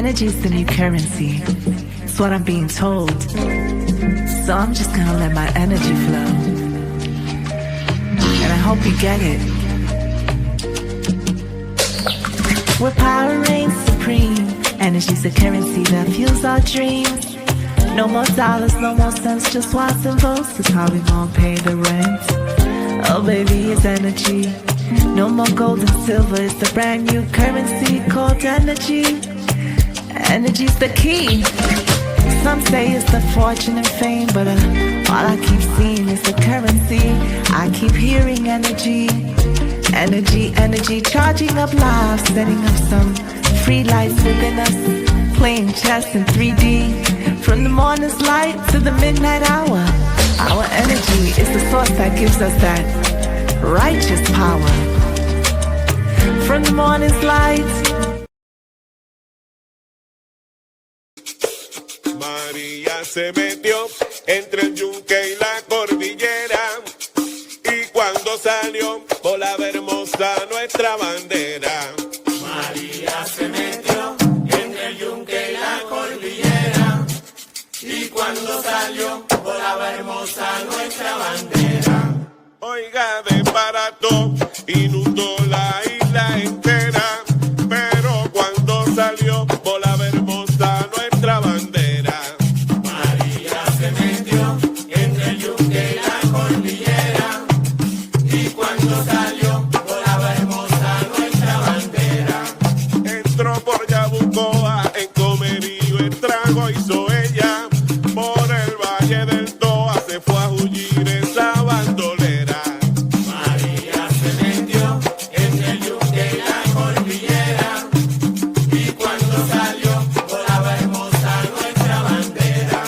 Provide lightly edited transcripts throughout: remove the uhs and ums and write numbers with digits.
Energy's the new currency. It's what I'm being told. So I'm just gonna let my energy flow. And I hope you get it. Where power reigns supreme. Energy's the currency that fuels our dreams. No more dollars, no more cents, just watts and volts is how we gon' pay the rent. Oh baby, it's energy. No more gold and silver, it's the brand new currency called energy. Energy's the key. Some say it's the fortune and fame, but all I keep seeing is the currency. I keep hearing energy. Energy, energy, charging up lives, setting up some free lights within us, playing chess in 3D. From the morning's light to the midnight hour, our energy is the source that gives us that righteous power. From the morning's light. María se metió entre el yunque y la cordillera, y cuando salió volaba hermosa nuestra bandera. María se metió entre el yunque y la cordillera, y cuando salió volaba hermosa nuestra bandera. Oiga, desbarató, inundó la isla entera, pero cuando salió volaba hermosa nuestra bandera. María se metió entre el yunque y la cordillera, y cuando salió volaba hermosa nuestra bandera. Entró por Yabucoa, en Comerío el trago hizo ella, por el valle del Toa se fue a hullir esa bandolera. María se metió entre el yunque y la cordillera, y cuando salió volaba hermosa nuestra bandera.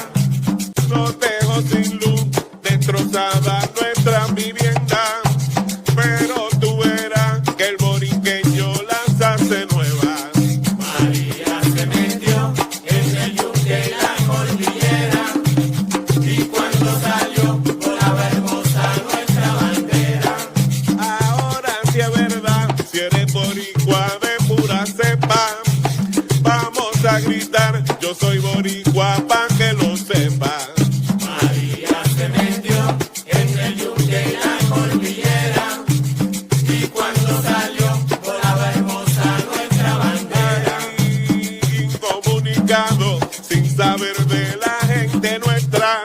Nos dejó sin luz, destrozada nuestra vivienda, pero tú verás que el boriqueño las hace nuevas. María se metió entre el yunque y la cordillera, y cuando salió volaba hermosa nuestra bandera. Ahora sí es verdad, si eres boricua de pura cepa, vamos a gritar, yo soy boricua pa' que lo sepas. María se metió entre el yunque y la cordillera, y cuando salió volaba hermosa nuestra bandera. Incomunicado, sin saber de la gente nuestra,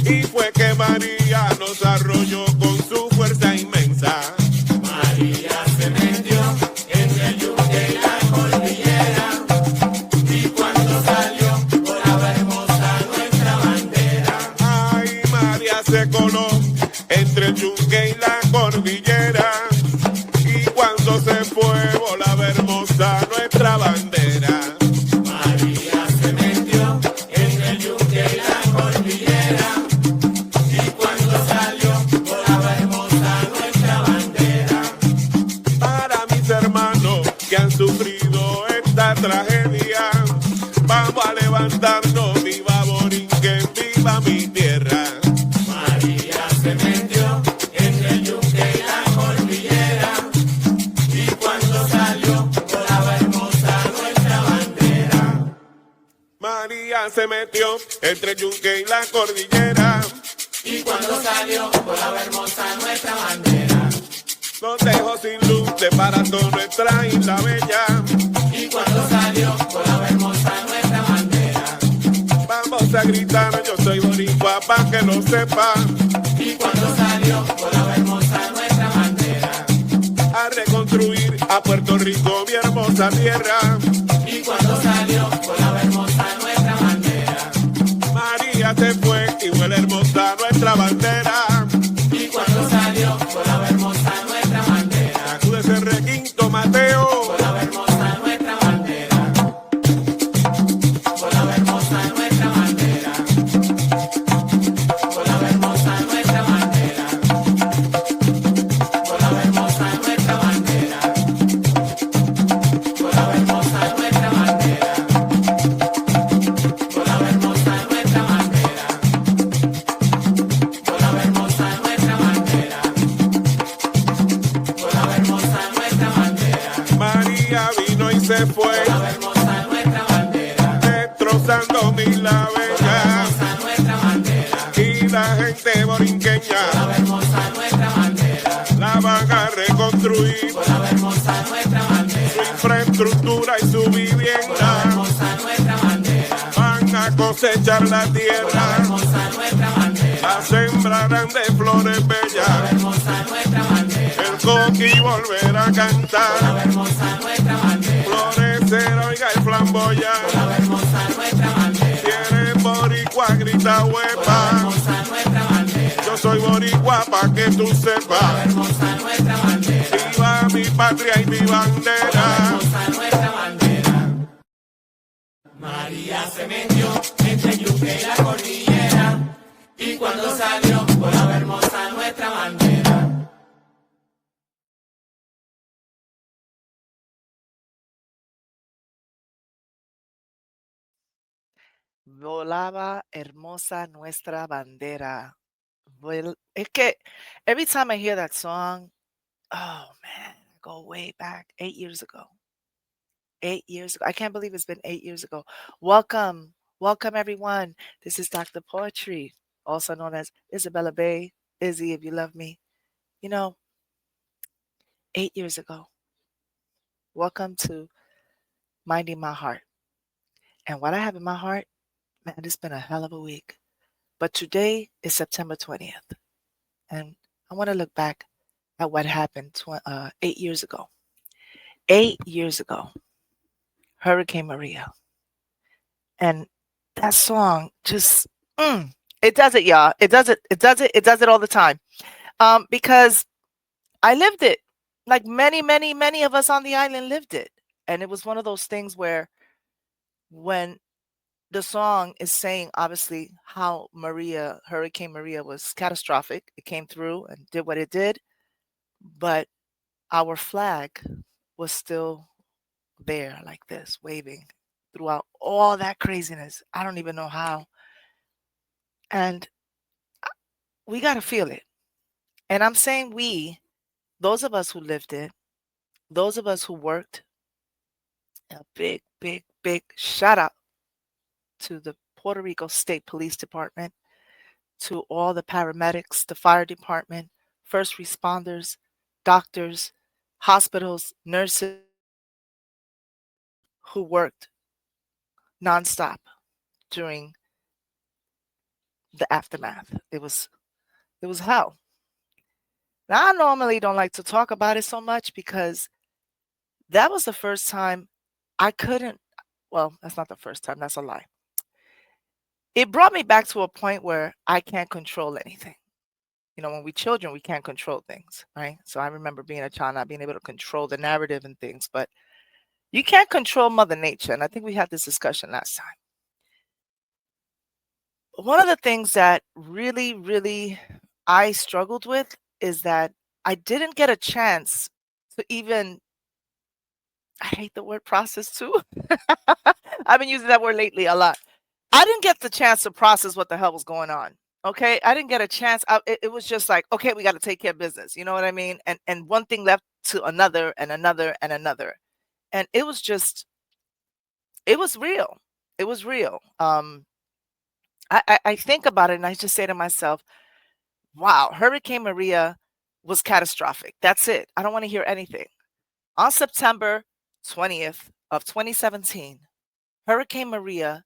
y fue que María nos arrolló con su fuerza inmensa. María se metió entre el yunque y la cordillera, y cuando salió volaba hermosa nuestra bandera. Ay, María se coló entre el yunque y la cordillera, y cuando se fue volaba hermosa nuestra bandera. María se metió entre el yunque y la cordillera, y cuando salió volaba hermosa nuestra bandera. Para mis hermanos que han sufrido esta tragedia, vamos a levantarnos, viva Borinquen, viva mi tierra. María se metió entre el yunque y la cordillera, y cuando salió volaba hermosa nuestra bandera. María se metió entre el yunque y la cordillera, Y cuando salió volaba hermosa nuestra bandera. nos dejó sin luz, desbarató nuestra isla bella. Y cuando salió volaba hermosa nuestra bandera. Vamos a gritar, yo soy boricua pa' que lo sepa. Y cuando salió volaba hermosa nuestra bandera. A reconstruir a Puerto Rico, mi hermosa tierra. Y cuando salió volaba hermosa nuestra bandera. María se fue y huele hermosa nuestra bandera. Y cuando salió volaba hermosa nuestra bandera. Sacude ese requinto, Mateo. Volaba hermosa nuestra bandera. Volaba hermosa nuestra bandera. Volaba hermosa nuestra bandera. Volaba hermosa nuestra bandera. Volaba hermosa nuestra bandera. Volaba hermosa nuestra bandera. Volaba hermosa nuestra bandera. Volaba hermosa nuestra bandera. María vino y se fue. Volaba hermosa nuestra bandera. Santo Mil la Bella hermosa nuestra bandera, y la gente borinqueña la hermosa nuestra bandera, la van a reconstruir la hermosa nuestra su bandera, infraestructura y su la vivienda. hermosa nuestra bandera, Van a cosechar la la tierra, hermosa nuestra bandera, la sembrarán de flores la bellas. hermosa nuestra bandera, El coqui volverá a la cantar, hermosa nuestra bandera, florecer, oiga el flamboyán. la hermosa nuestra bandera, Quiere boricua, grita huepa. hermosa nuestra bandera, Yo soy boricua pa' que tú sepas. hermosa nuestra bandera, Viva mi patria y mi bandera. hermosa nuestra bandera. María se metió entre el yunque y la cordillera, y cuando salió volaba hermosa nuestra bandera. Volaba hermosa nuestra bandera. Es que every time I hear that song, oh man, I go way back 8 years ago. 8 years ago. I can't believe it's been 8 years ago. Welcome, welcome everyone. This is Dr. Poetry, also known as Isabella Bay. Izzy, if you love me. You know, 8 years ago. Welcome to Minding My Heart. And what I have in my heart, man, it's been a hell of a week. But today is September 20th. And I want to look back at what happened 8 years ago. 8 years ago, Hurricane Maria. And that song just, it does it, y'all. It does it. It does it. It does it all the time. Because I lived it. Like many, many, many of us on the island lived it. And it was one of those things where when the song is saying, obviously, how Hurricane Maria was catastrophic. It came through and did what it did. But our flag was still there like this, waving throughout all that craziness. I don't even know how. And we got to feel it. And I'm saying we, those of us who lived it, those of us who worked, a big, big, big shout out to the Puerto Rico State Police Department, to all the paramedics, the fire department, first responders, doctors, hospitals, nurses who worked nonstop during the aftermath. It was hell. Now, I normally don't like to talk about it so much because that was the first time I couldn't, well, that's not the first time, that's a lie. It brought me back to a point where I can't control anything. You know, when we're children, we can't control things, right? So I remember being a child, not being able to control the narrative and things, but you can't control Mother Nature. And I think we had this discussion last time. One of the things that really, really I struggled with is that I didn't get a chance to even, I hate the word process too. I've been using that word lately a lot. I didn't get the chance to process what the hell was going on. Okay. I didn't get a chance. It was just like, okay, we got to take care of business. You know what I mean? And one thing left to another and another and another. And it was just, it was real. It was real. I think about it and I just say to myself, wow, Hurricane Maria was catastrophic. That's it. I don't want to hear anything. On September 20th of 2017, Hurricane Maria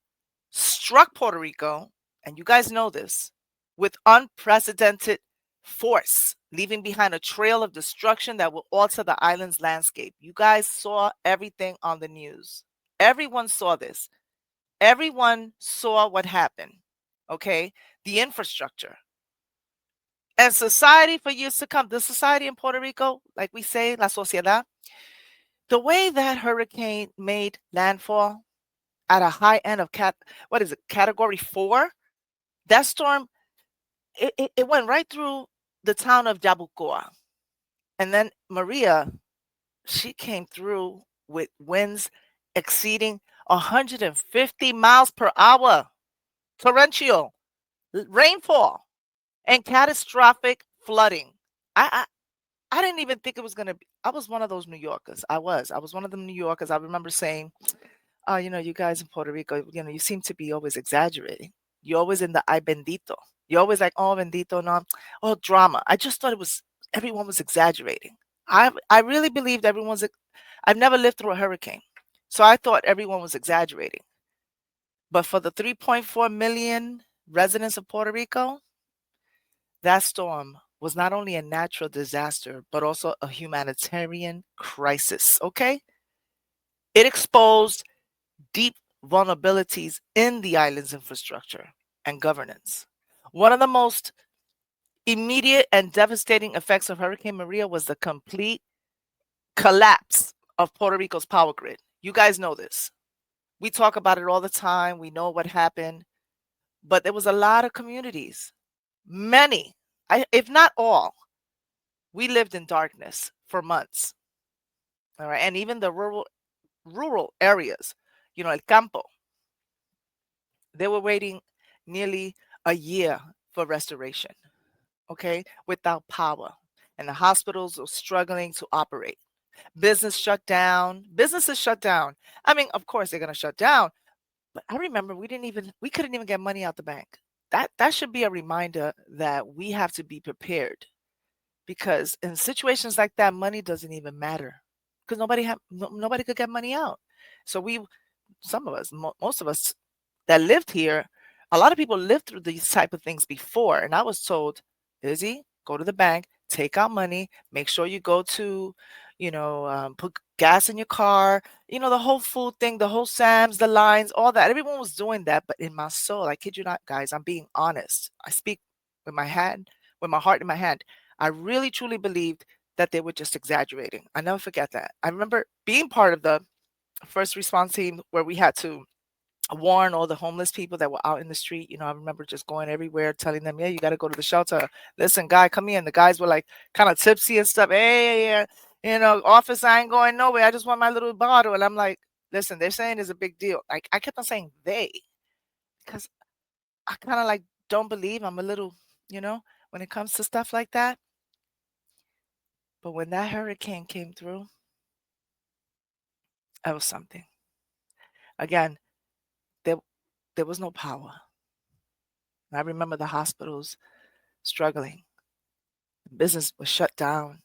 struck Puerto Rico, and you guys know this, with unprecedented force, leaving behind a trail of destruction that will alter the island's landscape. You guys saw everything on the news. Everyone saw this. Everyone saw what happened. Okay? The infrastructure. And society for years to come, the society in Puerto Rico, like we say, la sociedad, the way that hurricane made landfall at a high end of category 4, that storm, it went right through the town of Jabucoa. And then Maria, she came through with winds exceeding 150 miles per hour, torrential rainfall, and catastrophic flooding. I didn't even think it was going to be. I was one of those New Yorkers. I was one of the New Yorkers. I remember saying, Oh, you guys in Puerto Rico, you seem to be always exaggerating. You're always in the ay bendito. You're always like, oh, bendito, no, oh, drama. I just thought everyone was exaggerating. I really believed I've never lived through a hurricane. So I thought everyone was exaggerating. But for the 3.4 million residents of Puerto Rico, that storm was not only a natural disaster, but also a humanitarian crisis. Okay? It exposed deep vulnerabilities in the island's infrastructure and governance. One of the most immediate and devastating effects of Hurricane Maria was the complete collapse of Puerto Rico's power grid. You guys know this. We talk about it all the time. We know what happened. But there was a lot of communities, many, if not all, we lived in darkness for months. All right. And even the rural areas, El Campo, they were waiting nearly a year for restoration, okay, without power. And the hospitals were struggling to operate. Businesses shut down. I mean, of course, they're going to shut down. But I remember we couldn't even get money out the bank. That should be a reminder that we have to be prepared, because in situations like that, money doesn't even matter, because nobody could get money out. So most of us that lived here, a lot of people lived through these type of things before. And I was told, Izzy, go to the bank, take out money, make sure you go to, put gas in your car, the whole food thing, the whole Sam's, the lines, all that. Everyone was doing that. But in my soul, I kid you not, guys, I'm being honest. I speak with my heart in my hand. I really, truly believed that they were just exaggerating. I never forget that. I remember being part of the first response team where we had to warn all the homeless people that were out in the street. I remember just going everywhere telling them, yeah, you got to go to the shelter. Listen, guy, come here. And the guys were like kind of tipsy and stuff. Hey, office, I ain't going nowhere. I just want my little bottle. And I'm like, listen, they're saying it's a big deal. Like, I kept on saying they, because I kind of like don't believe. I'm a little, when it comes to stuff like that. But when that hurricane came through, that was something. Again, there was no power. I remember the hospitals struggling. The business was shut down,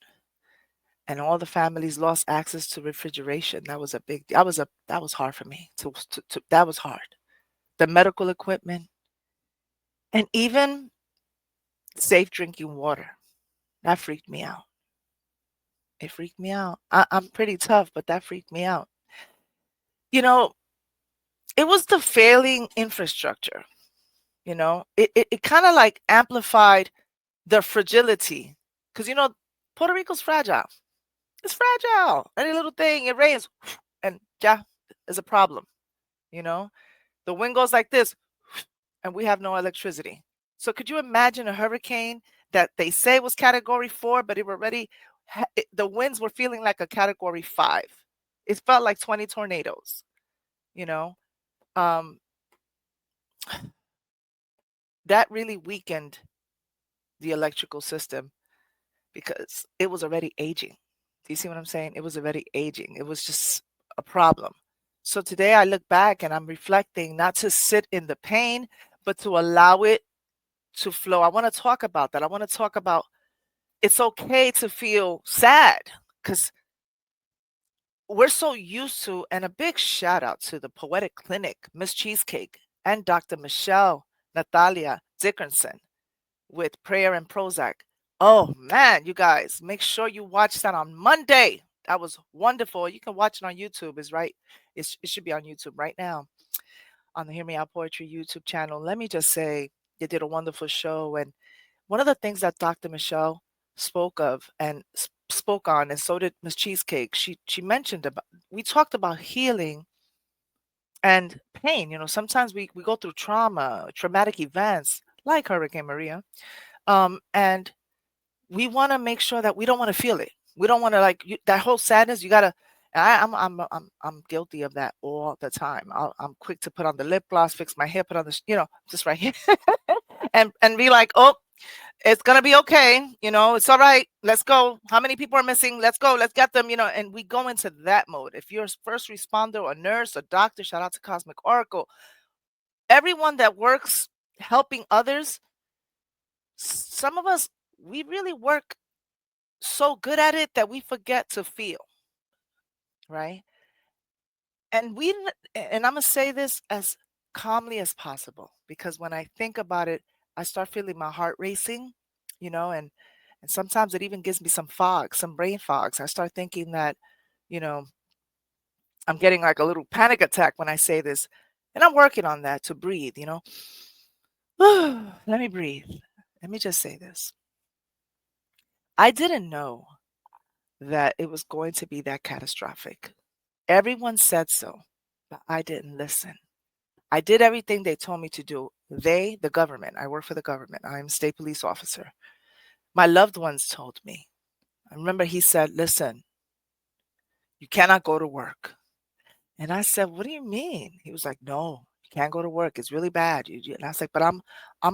and all the families lost access to refrigeration. That was a big. That was hard for me. That was hard. The medical equipment, and even safe drinking water. That freaked me out. It freaked me out. I'm pretty tough, but that freaked me out. It was the failing infrastructure. It kind of like amplified the fragility, because Puerto Rico's fragile. It's fragile. Any little thing, it rains, and yeah, is a problem. The wind goes like this, and we have no electricity. So could you imagine a hurricane that they say was Category 4, but the winds were feeling like a Category 5. It felt like 20 tornadoes. That really weakened the electrical system, because it was already aging. Do you see what I'm saying? It was already aging. It was just a problem. So today I look back and I'm reflecting, not to sit in the pain, but to allow it to flow. I want to talk about that. I want to talk about it's okay to feel sad, because we're so used to, and a big shout out to the Poetic Clinic, Miss Cheesecake, and Dr. Michelle Natalia Dickerson with Prayer and Prozac. Oh man, you guys, make sure you watch that on Monday. That was wonderful. You can watch it on YouTube. It should be on YouTube right now, on the Hear Me Out Poetry YouTube channel. Let me just say, they did a wonderful show. And one of the things that Dr. Michelle spoke of and spoke on, and so did Miss Cheesecake, she mentioned we talked about healing and pain. Sometimes we go through traumatic events like Hurricane Maria, and we want to make sure that we don't want to feel it. We don't want to that whole sadness. You gotta. I'm guilty of that all the time. I'm quick to put on the lip gloss, fix my hair, put on the just right here, and be like, oh, It's gonna be okay. It's all right. Let's go. How many people are missing? Let's go. Let's get them. And we go into that mode. If you're a first responder, a nurse, a doctor, shout out to Cosmic Oracle. Everyone that works helping others, some of us, we really work so good at it that we forget to feel, right? And I'm gonna say this as calmly as possible, because when I think about it, I start feeling my heart racing, and sometimes it even gives me some fog, some brain fogs. I start thinking that, you know, I'm getting like a little panic attack when I say this, and I'm working on that to breathe. Let me breathe. Let me just say this. I didn't know that it was going to be that catastrophic. Everyone said so, but I didn't listen. I did everything they told me to do. They, the government, I work for the government. I'm a state police officer. My loved ones told me. I remember he said, listen, you cannot go to work. And I said, what do you mean? He was like, no, you can't go to work. It's really bad. And I was like, but I'm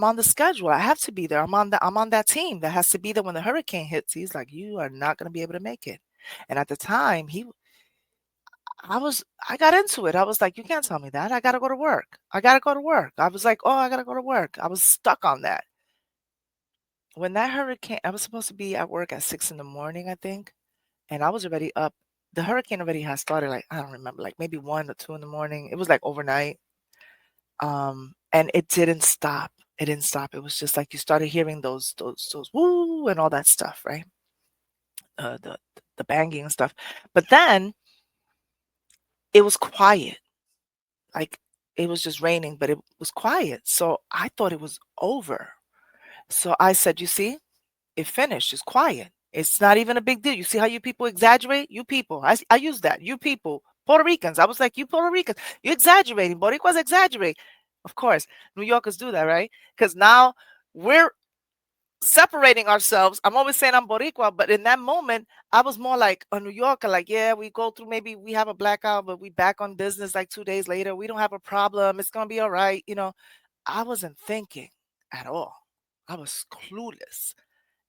on the schedule. I have to be there. I'm on that team that has to be there when the hurricane hits. He's like, you are not going to be able to make it. And at the time, I got into it. I was like, you can't tell me that. I got to go to work. I got to go to work. I was like, oh, I got to go to work. I was stuck on that. When that hurricane, I was supposed to be at work at 6 in the morning, I think. And I was already up. The hurricane already had started, like, I don't remember, like maybe 1 or 2 in the morning. It was like overnight. And it didn't stop. It didn't stop. It was just like you started hearing those woo and all that stuff, right? The banging and stuff. But then it was quiet. Like, it was just raining, but it was quiet. So I thought it was over. So I said, you see, it finished. It's quiet. It's not even a big deal. You see how you people exaggerate? You people. I use that. You people. Puerto Ricans. I was like, you Puerto Ricans. You're exaggerating. Boricuas exaggerate. Of course, New Yorkers do that, right? Because now we're separating ourselves. I'm always saying I'm Boricua, but in that moment, I was more like a New Yorker. Like, yeah, we go through, maybe we have a blackout, but we back on business like 2 days later. We don't have a problem. It's going to be all right. I wasn't thinking at all. I was clueless.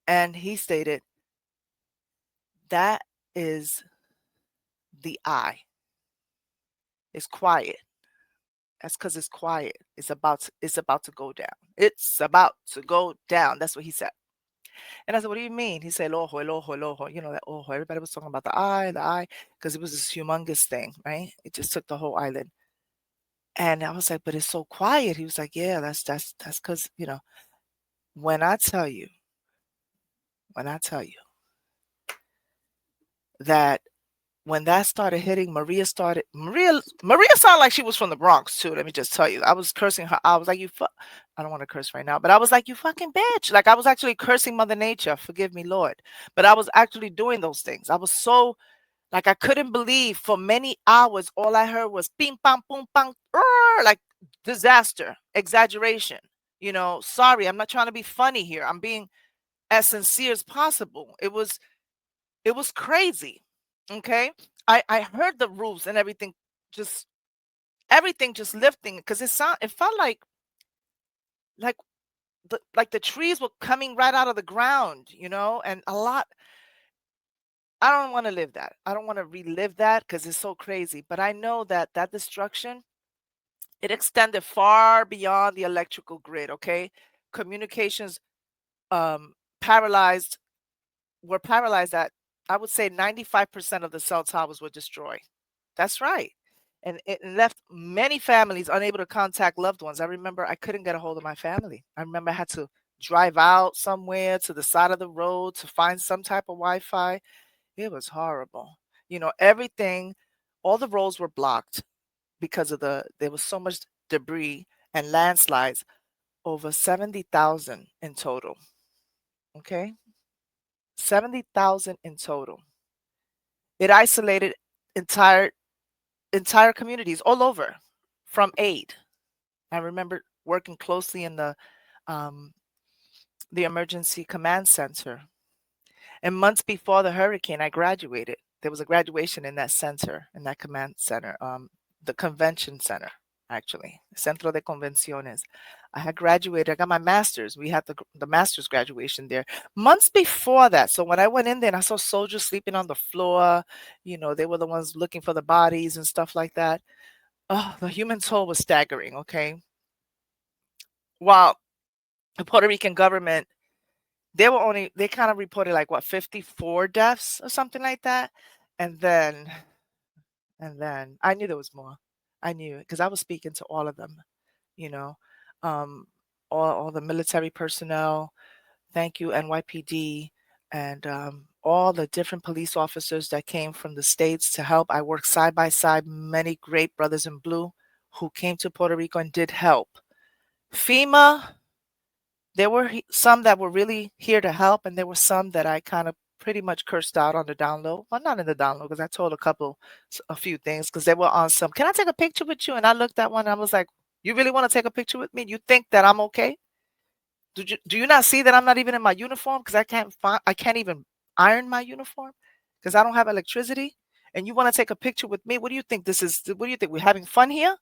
And he stated, that is the eye. It's quiet. That's because it's quiet. It's about to go down. It's about to go down. That's what he said. And I said, what do you mean? He said, el ojo, el ojo, el ojo. That ojo. Everybody was talking about the eye, because it was this humongous thing, right? It just took the whole island. And I was like, but it's so quiet. He was like, yeah, that's because, when I tell you that when that started hitting, Maria sounded like she was from the Bronx too. Let me just tell you, I was cursing her. I was like, I don't want to curse right now, but I was like, you fucking bitch. Like, I was actually cursing Mother Nature. Forgive me, Lord. But I was actually doing those things. I was so, like, I couldn't believe. For many hours, all I heard was ping, pam, boom, pam, like disaster, exaggeration. Sorry, I'm not trying to be funny here. I'm being as sincere as possible. It was crazy. Okay. I heard the roofs and everything just lifting, because it felt like the trees were coming right out of the ground, and a lot. I don't want to live that. I don't want to relive that, because it's so crazy. But I know that destruction, it extended far beyond the electrical grid. Okay. Communications paralyzed were paralyzed at, I would say, 95% of the cell towers were destroyed. That's right. And it left many families unable to contact loved ones. I remember I couldn't get a hold of my family. I remember I had to drive out somewhere to the side of the road to find some type of Wi-Fi. It was horrible. Everything, all the roads were blocked because there was so much debris and landslides, over 70,000 in total. Okay. 70,000 in total. It isolated entire communities all over from aid. I remember working closely in the emergency command center. And months before the hurricane, I graduated. There was a graduation in that center, in that command center, the convention center. actually, Centro de Convenciones. I had graduated. I got my master's. We had the master's graduation there months before that. So when I went in there and I saw soldiers sleeping on the floor, they were the ones looking for the bodies and stuff like that. Oh, the human toll was staggering. Okay, while the Puerto Rican government, they kind of reported like what 54 deaths or something like that, and then I knew there was more. I knew it because I was speaking to all of them. You know, um, all the military personnel. Thank you, NYPD, and all the different police officers that came from the states to help. I worked side by side many great brothers in blue who came to Puerto Rico and did help. FEMA, there were some that were really here to help, and there were some that I kind of pretty much cursed out on the download. Well, not in the download because I told a few things because they were on some. Can I take a picture with you? And I looked at one and I was like, "You really want to take a picture with me? You think that I'm okay? Do you not see that I'm not even in my uniform because I can't even iron my uniform because I don't have electricity? And you want to take a picture with me? What do you think this is? What do you think we're having fun here?"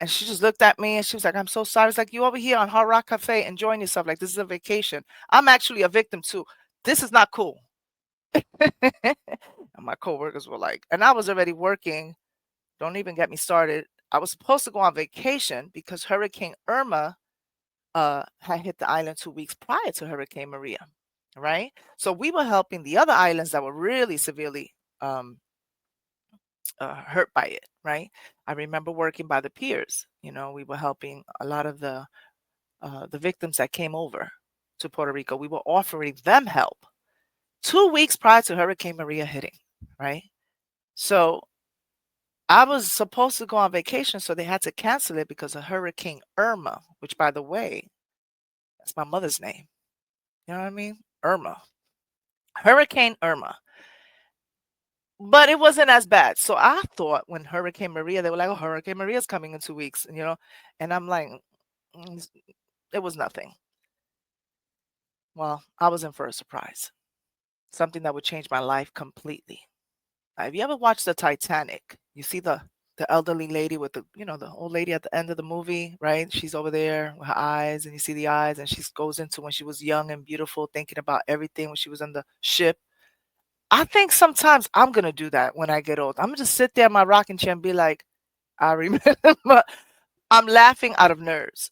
And she just looked at me and she was like, "I'm so sorry." It's like, "You over here on Hard Rock Cafe enjoying yourself like this is a vacation. I'm actually a victim too. This is not cool." And my coworkers were like, and I was already working. Don't even get me started. I was supposed to go on vacation because Hurricane Irma had hit the island 2 weeks prior to Hurricane Maria, right? So we were helping the other islands that were really severely um, hurt by it, right? I remember working by the piers. We were helping a lot of the victims that came over to Puerto Rico. We were offering them help 2 weeks prior to Hurricane Maria hitting, right? So I was supposed to go on vacation, so they had to cancel it because of Hurricane Irma, which, by the way, that's my mother's name. You know what I mean? Irma. Hurricane Irma. But it wasn't as bad. So I thought when Hurricane Maria, they were like, "Oh, Hurricane Maria's coming in 2 weeks," and I'm like, it was nothing. Well, I was in for a surprise, something that would change my life completely. Have you ever watched the Titanic? You see the elderly lady with the old lady at the end of the movie, right? She's over there with her eyes, and you see the eyes, and she goes into when she was young and beautiful, thinking about everything when she was on the ship. I think sometimes I'm gonna do that when I get old. I'm gonna just sit there in my rocking chair and be like, I remember. I'm laughing out of nerves.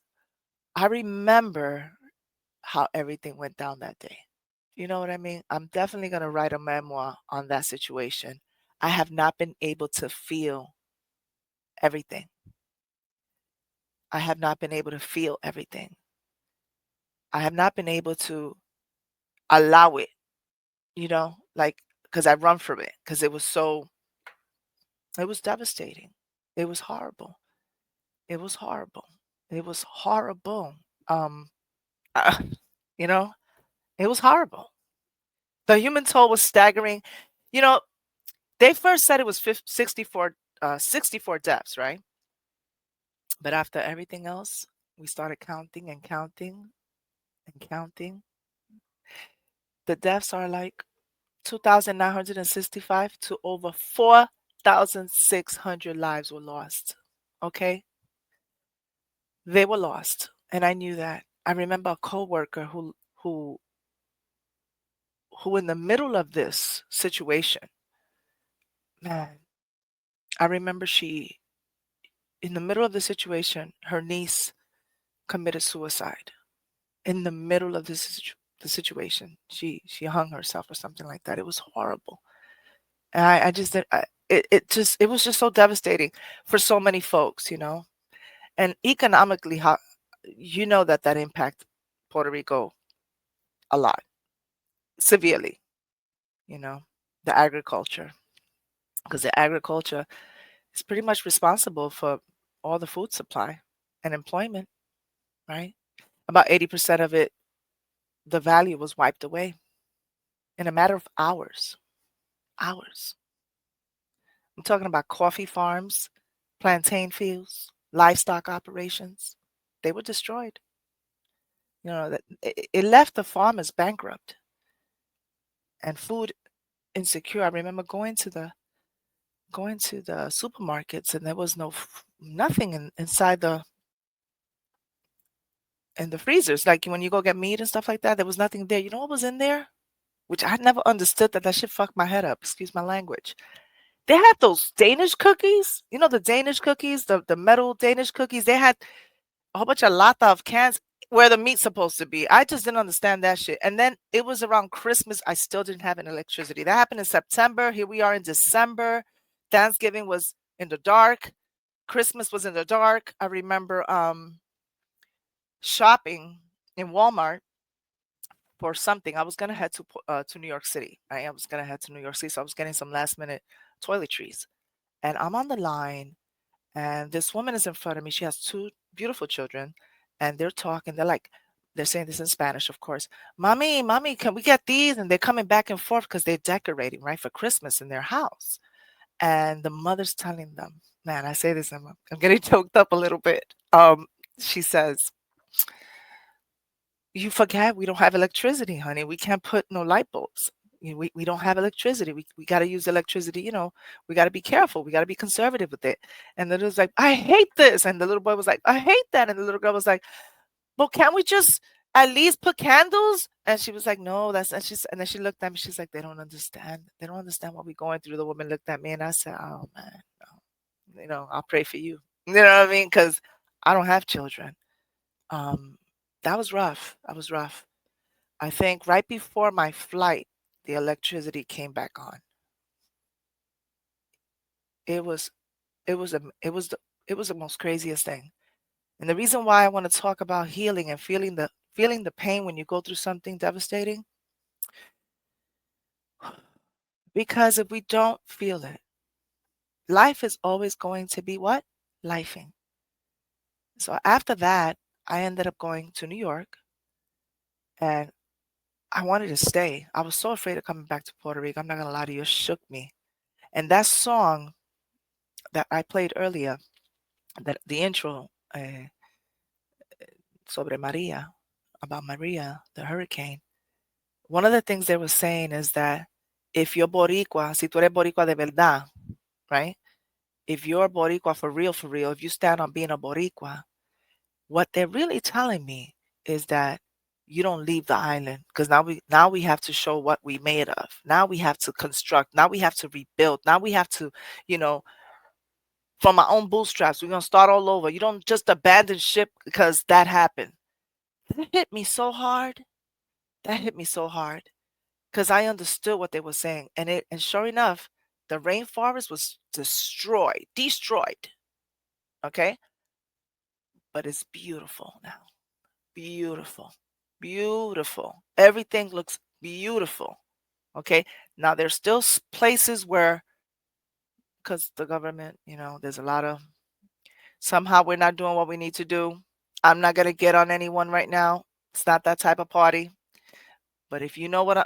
I remember how everything went down that day. You know what I mean? I'm definitely gonna write a memoir on that situation. I have not been able to feel everything. I have not been able to feel everything. I have not been able to allow it, like, because I run from it, because it was devastating. It was horrible. It was horrible. It was horrible. Um, uh, you know, it was horrible. The human toll was staggering. You know, they first said it was 64 deaths, right? But after everything else, we started counting and counting and counting. The deaths are like 2,965 to over 4,600 lives were lost. Okay? They were lost. And I knew that. I remember a coworker who in the middle of this situation, man, I remember in the middle of the situation, her niece committed suicide. In the middle of the situation, she hung herself or something like that. It was horrible. And I just did it was just so devastating for so many folks. And economically, how that impact Puerto Rico a lot, severely, you know, the agriculture, because the agriculture is pretty much responsible for all the food supply and employment, right? About 80% of it, the value was wiped away in a matter of hours. Hours. I'm talking about coffee farms, plantain fields, livestock operations. They were destroyed. That it left the farmers bankrupt and food insecure. I remember going to the supermarkets and there was no nothing inside in the freezers. Like when you go get meat and stuff like that, there was nothing there. You know what was in there? Which I never understood that shit fucked my head up. Excuse my language. They had those Danish cookies. You know the Danish cookies, the metal Danish cookies. They had a whole bunch of lata of cans where the meat's supposed to be. I just didn't understand that shit. And then it was around Christmas. I still didn't have any electricity. That happened in September. Here we are in December. Thanksgiving was in the dark. Christmas was in the dark. I remember shopping in Walmart for something. I was gonna head to New York City. I was gonna head to New York City, so I was getting some last minute toiletries, and I'm on the line, and this woman is in front of me. She has two beautiful children, and they're talking. They're saying this in Spanish, of course. Mommy, mommy, can we get these? And they're coming back and forth because they're decorating right for Christmas in their house. And the mother's telling them, man, I say this, I'm getting choked up a little bit. She says, you forget we don't have electricity, honey. We can't put no light bulbs. We don't have electricity. We got to use electricity. We got to be careful. We got to be conservative with it. And the little was like, I hate this. And the little boy was like, I hate that. And the little girl was like, well, can't we just at least put candles? And she was like, no, and then she looked at me. She's like, they don't understand. They don't understand what we're going through. The woman looked at me and I said, oh man, no. I'll pray for you. You know what I mean? Because I don't have children. That was rough. That was rough. I think right before my flight, the electricity came back on. It was it was a it was the most craziest thing. And the reason why I want to talk about healing and feeling the pain when you go through something devastating, because if we don't feel it, life is always going to be what? Lifing. So after that, I ended up going to New York and I wanted to stay. I was so afraid of coming back to Puerto Rico. I'm not gonna lie to you, it shook me. And that song that I played earlier, that the intro, sobre Maria, about Maria, the hurricane. One of the things they were saying is that if you're Boricua, si tú eres Boricua de verdad, right? If you're Boricua for real, if you stand on being a Boricua, what they're really telling me is that you don't leave the island because now we have to show what we made of. Now we have to construct. Now we have to rebuild. Now we have to, from our own bootstraps, we're gonna start all over. You don't just abandon ship because that happened. That hit me so hard. That hit me so hard because I understood what they were saying, and sure enough, the rainforest was destroyed. Okay, but it's beautiful now. Beautiful, beautiful. Everything looks beautiful. Okay, now there's still places where, because the government, there's a lot of somehow we're not doing what we need to do. I'm not gonna get on anyone right now. It's not that type of party. But if you know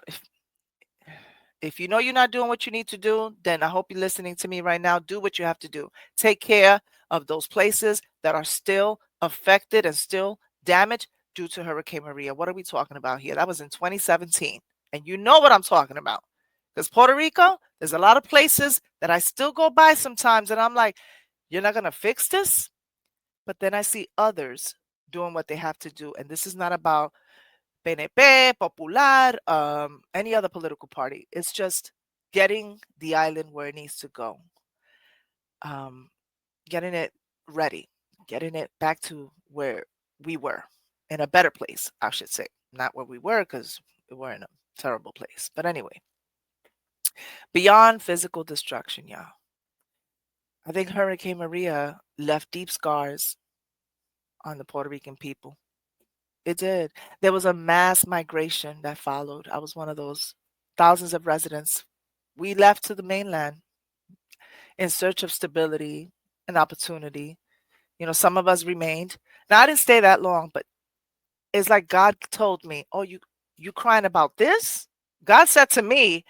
if you know you're not doing what you need to do, then I hope you're listening to me right now. Do what you have to do. Take care of those places that are still affected and still damaged due to Hurricane Maria. What are we talking about here? That was in 2017. And you know what I'm talking about. Because Puerto Rico, there's a lot of places that I still go by sometimes and I'm like, you're not going to fix this? But then I see others doing what they have to do. And this is not about PNP, Popular, any other political party. It's just getting the island where it needs to go, getting it ready, getting it back to where we were, in a better place, I should say. Not where we were, because we were in a terrible place. But anyway, beyond physical destruction, y'all, I think Hurricane Maria left deep scars on the Puerto Rican people. It did. There was a mass migration that followed. I was one of those thousands of residents. We left to the mainland in search of stability and opportunity. Some of us remained. Now I didn't stay that long, but it's like God told me, "Oh, you crying about this?" God said to me,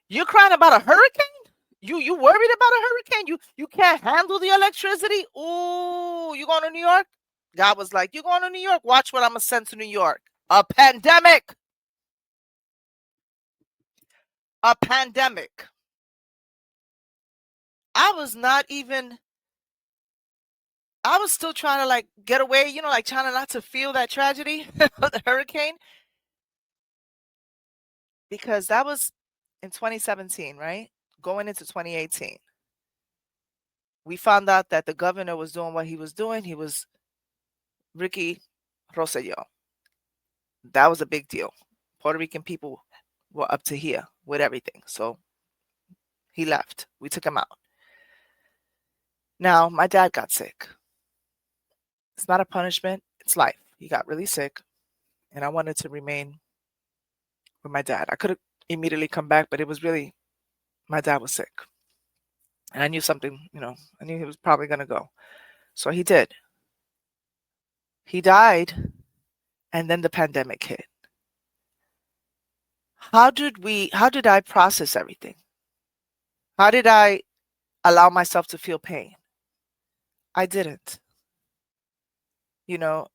"You crying about a hurricane? You worried about a hurricane? You can't handle the electricity? Ooh, you going to New York?" God was like, "You going to New York? Watch what I'm gonna send to New York. A pandemic. A pandemic." I was not even I was still trying to like get away, like trying not to feel that tragedy of the hurricane, because that was in 2017, right? Going into 2018. We found out that the governor was doing what he was doing. He was Ricky Rosselló. That was a big deal. Puerto Rican people were up to here with everything. So he left. We took him out. Now, my dad got sick. It's not a punishment, it's life. He got really sick, and I wanted to remain with my dad. I could have immediately come back, but it was really my dad was sick. And I knew something, I knew he was probably going to go. So he did. He died, and then the pandemic hit. How did I process everything? How did I allow myself to feel pain? I didn't. The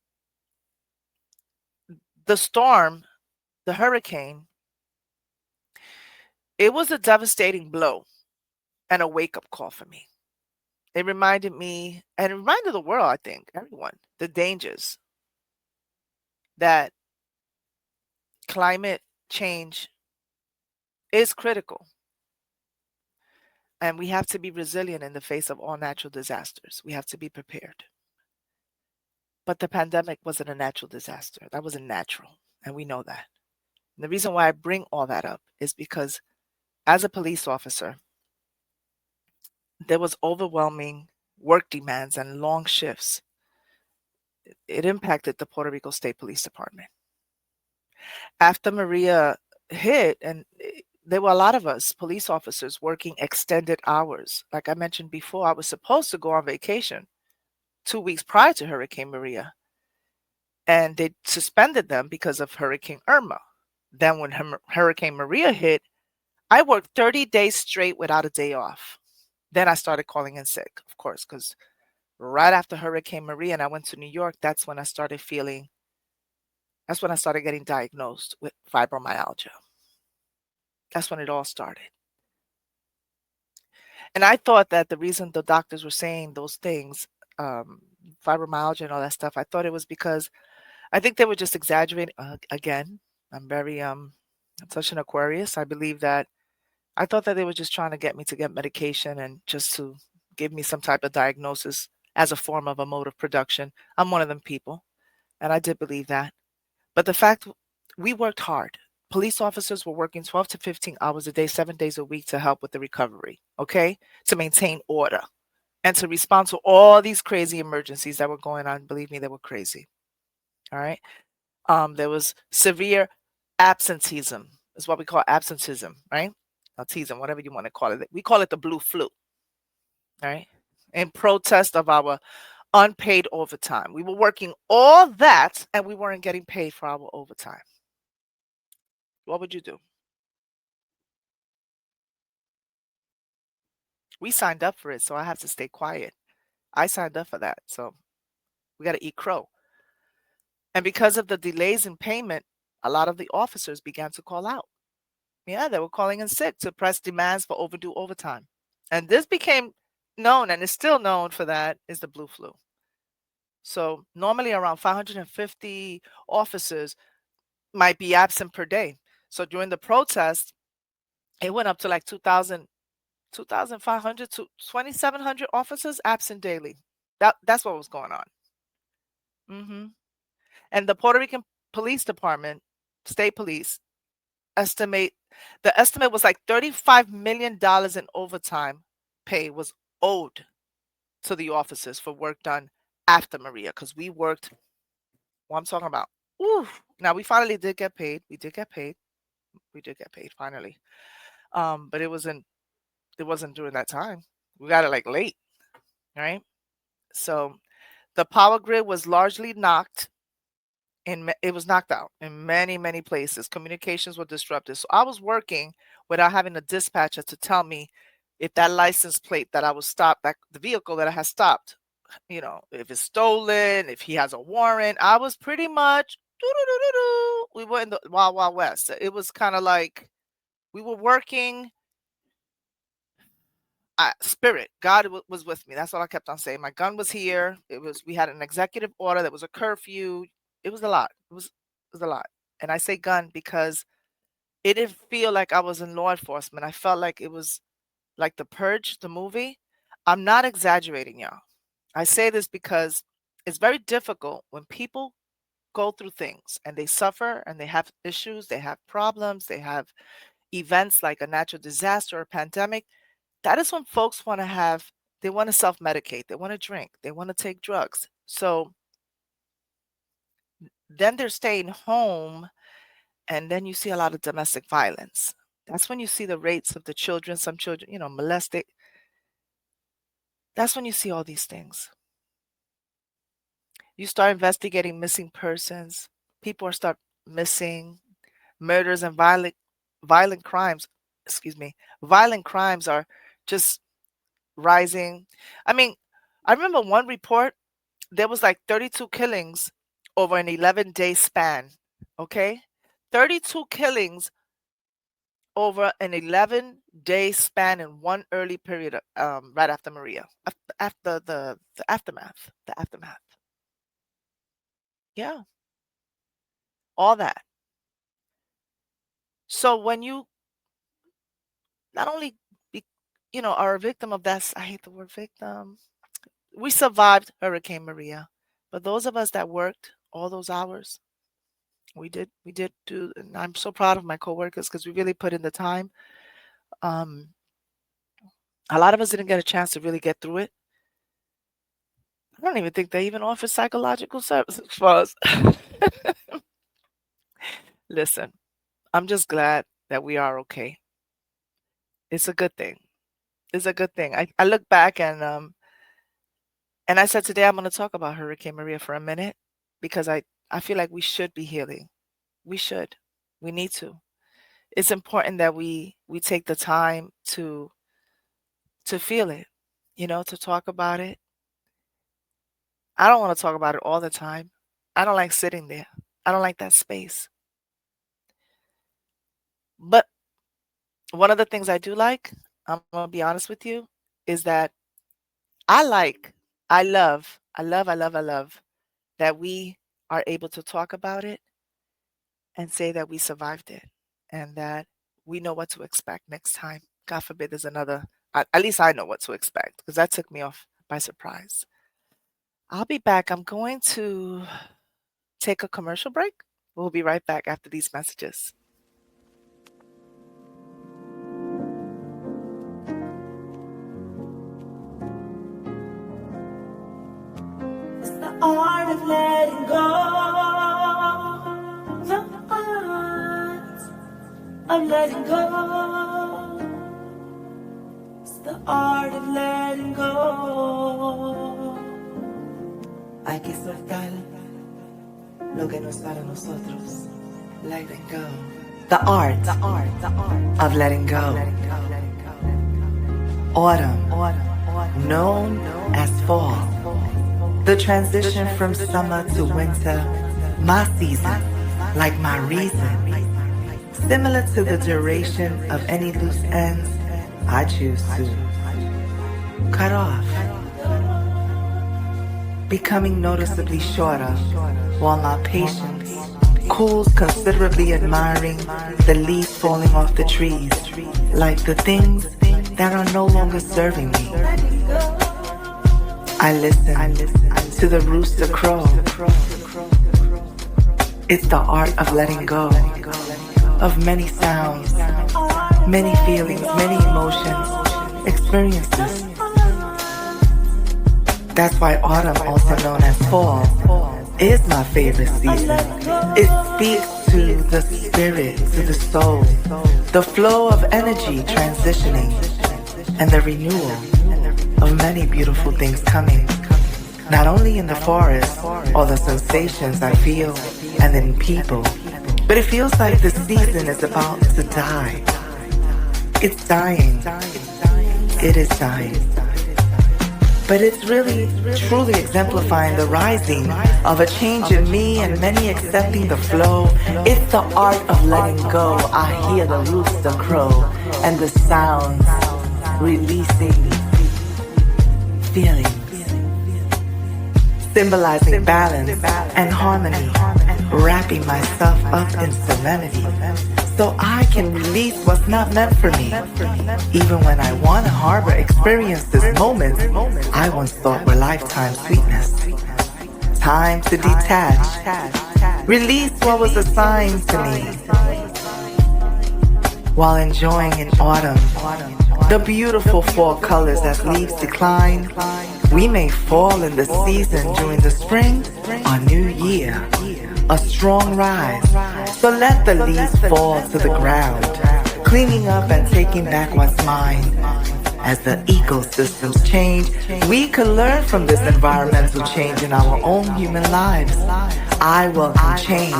storm, the hurricane, it was a devastating blow and a wake-up call for me. It reminded me, and it reminded the world, I think, everyone, the dangers that climate change is critical. And we have to be resilient in the face of all natural disasters. We have to be prepared. But the pandemic wasn't a natural disaster. That wasn't natural. And we know that. And the reason why I bring all that up is because as a police officer, there was overwhelming work demands and long shifts. It impacted the Puerto Rico State Police Department. After Maria hit, and there were a lot of us police officers working extended hours. Like I mentioned before, I was supposed to go on vacation 2 weeks prior to Hurricane Maria, and they suspended them because of Hurricane Irma. Then when Hurricane Maria hit, I worked 30 days straight without a day off. Then I started calling in sick, of course, because right after Hurricane Maria and I went to New York, that's when I started getting diagnosed with fibromyalgia. That's when it all started. And I thought that the reason the doctors were saying those things, fibromyalgia and all that stuff, I thought it was because I think they were just exaggerating. Again, I'm such an Aquarius. I thought that they were just trying to get me to get medication and just to give me some type of diagnosis as a form of a mode of production. I'm one of them people, and I did believe that. But the fact, we worked hard. Police officers were working 12 to 15 hours a day, 7 days a week to help with the recovery, okay? To maintain order and to respond to all these crazy emergencies that were going on. Believe me, they were crazy, all right? There was severe absenteeism, is what we call absenteeism, right? Autism, whatever you want to call it. We call it the blue flu, all right? In protest of our unpaid overtime. We were working all that and we weren't getting paid for our overtime. What would you do? We signed up for it, so I have to stay quiet. I signed up for that, so we got to eat crow. And because of the delays in payment, a lot of the officers began to call out. Yeah, they were calling in sick to press demands for overdue overtime. And this became known, and is still known for that, is the blue flu. So normally around 550 officers might be absent per day. So during the protest, it went up to like 2,000, 2,500 to 2,700 officers absent daily. That's what was going on. And the Puerto Rican Police Department, state police, the estimate was like $35 million in overtime pay was owed to the officers for work done after Maria, because we worked, what I'm talking about. Ooh, now we finally did get paid. We did get paid finally. But it wasn't during that time. We got it like late, right? So the power grid was largely knocked out in many, many places. Communications were disrupted. So I was working without having a dispatcher to tell me if that license plate that I was stopped, that the vehicle that I had stopped, if it's stolen, if he has a warrant. I was pretty much, we were in the Wild Wild West. It was kind of like we were working spirit, God was with me. That's all I kept on saying. My gun was here. We had an executive order. There was a curfew. It was a lot. It was a lot. And I say gun because it didn't feel like I was in law enforcement. I felt like it was like The Purge, the movie. I'm not exaggerating, y'all. I say this because it's very difficult when people go through things and they suffer and they have issues, they have problems, they have events like a natural disaster or a pandemic. That is when folks want to self-medicate, they want to drink, they want to take drugs. So then they're staying home, and then you see a lot of domestic violence. That's when you see the rates of the children, some children, molested. That's when you see all these things. You start investigating missing persons. People start missing, murders and violent crimes. Violent crimes are just rising. I remember one report, there was like 32 killings over an 11-day span. Okay? 32 killings over an 11-day span in one early period, right after Maria, after the aftermath. Yeah. All that. So when you not only are a victim of that, I hate the word victim. We survived Hurricane Maria, but those of us that worked all those hours, we did do, and I'm so proud of my coworkers because we really put in the time. A lot of us didn't get a chance to really get through it. I don't even think they even offer psychological services for us. Listen, I'm just glad that we are okay. It's a good thing. It's a good thing. I look back and I said today I'm going to talk about Hurricane Maria for a minute because I feel like we should be healing. We should. We need to. It's important that we take the time to feel it, to talk about it. I don't want to talk about it all the time. I don't like sitting there. I don't like that space. But one of the things I do like, I'm going to be honest with you, is that I love that we are able to talk about it and say that we survived it and that we know what to expect next time. God forbid there's another, at least I know what to expect because that took me off by surprise. I'll be back. I'm going to take a commercial break. We'll be right back after these messages. It's the art of letting go. The art of letting go. It's the art of letting go. Hay que soltar lo que no es para nosotros. Letting go. The art of letting go. Autumn, known as fall. The transition from summer to winter. My season, like my reason. Similar to the duration of any loose ends I choose to cut off. Becoming noticeably shorter, while my patience cools considerably, admiring the leaves falling off the trees, like the things that are no longer serving me. I listen to the rooster crow. It's the art of letting go of many sounds, many feelings, many emotions, experiences. That's why autumn, also known as fall, is my favorite season. It speaks to the spirit, to the soul, the flow of energy transitioning, and the renewal of many beautiful things coming, not only in the forest or the sensations I feel and in people, but it feels like the season is about to die. It's dying. It is dying. But it's really, truly exemplifying the rising of a change in me and many accepting the flow. It's the art of letting go. I hear the rooster crow and the sounds releasing feelings, symbolizing balance and harmony, wrapping myself up in serenity so I can release what's not meant for me. Even when I want to harbor experiences, moments I once thought were lifetime sweetness. Time to detach, release what was assigned to me, while enjoying in autumn the beautiful fall colors as leaves decline. We may fall in the season during the spring or new year, a strong rise. So let the leaves fall to the ground, cleaning up and taking back what's mine. As the ecosystems change, we can learn from this environmental change in our own human lives. I welcome change.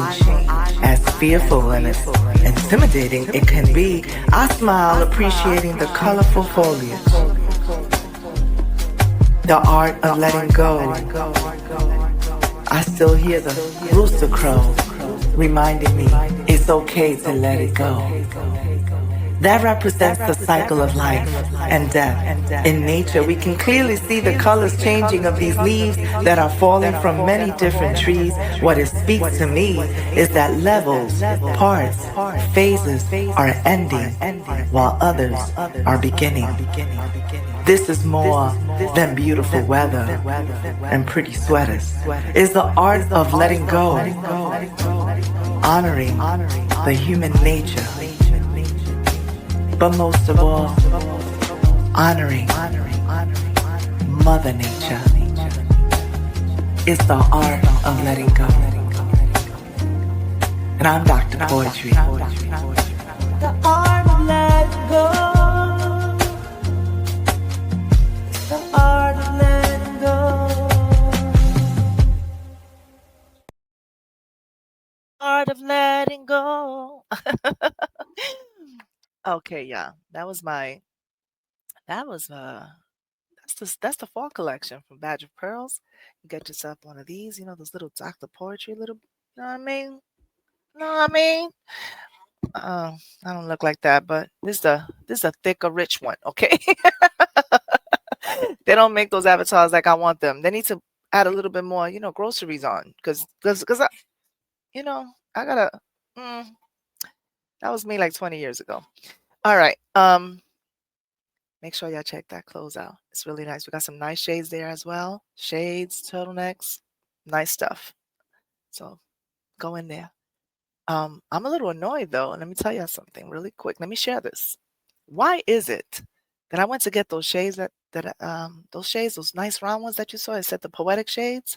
As fearful and as intimidating it can be, I smile appreciating the colorful foliage. The art of letting go. I still hear the rooster crow reminding me it's okay to let it go. That represents the cycle of life and death. In nature, we can clearly see the colors changing of these leaves that are falling from many different trees. What it speaks to me is that levels, parts, phases are ending while others are beginning. This is more than beautiful weather and pretty sweaters. It's the art of letting go, honoring the human nature, but most of all, honoring Mother Nature. It's the art of letting go. And I'm Dr. Poetry. The art of letting go. It's the art of letting go. Art of letting go. Okay, yeah. That was that's the fall collection from Badge of Pearls. You get yourself one of these, those little Dr. Poetry little, you know what I mean? Know what I mean? I don't look like that, but this is a thicker, rich one, okay? They don't make those avatars like I want them. They need to add a little bit more, groceries on, because I, I gotta. Mm, that was me like 20 years ago. All right. Make sure y'all check that clothes out. It's really nice. We got some nice shades there as well. Shades, turtlenecks, nice stuff. So go in there. I'm a little annoyed though, and let me tell you something really quick. Let me share this. Why is it that I went to get those shades those nice round ones that you saw? I said the poetic shades.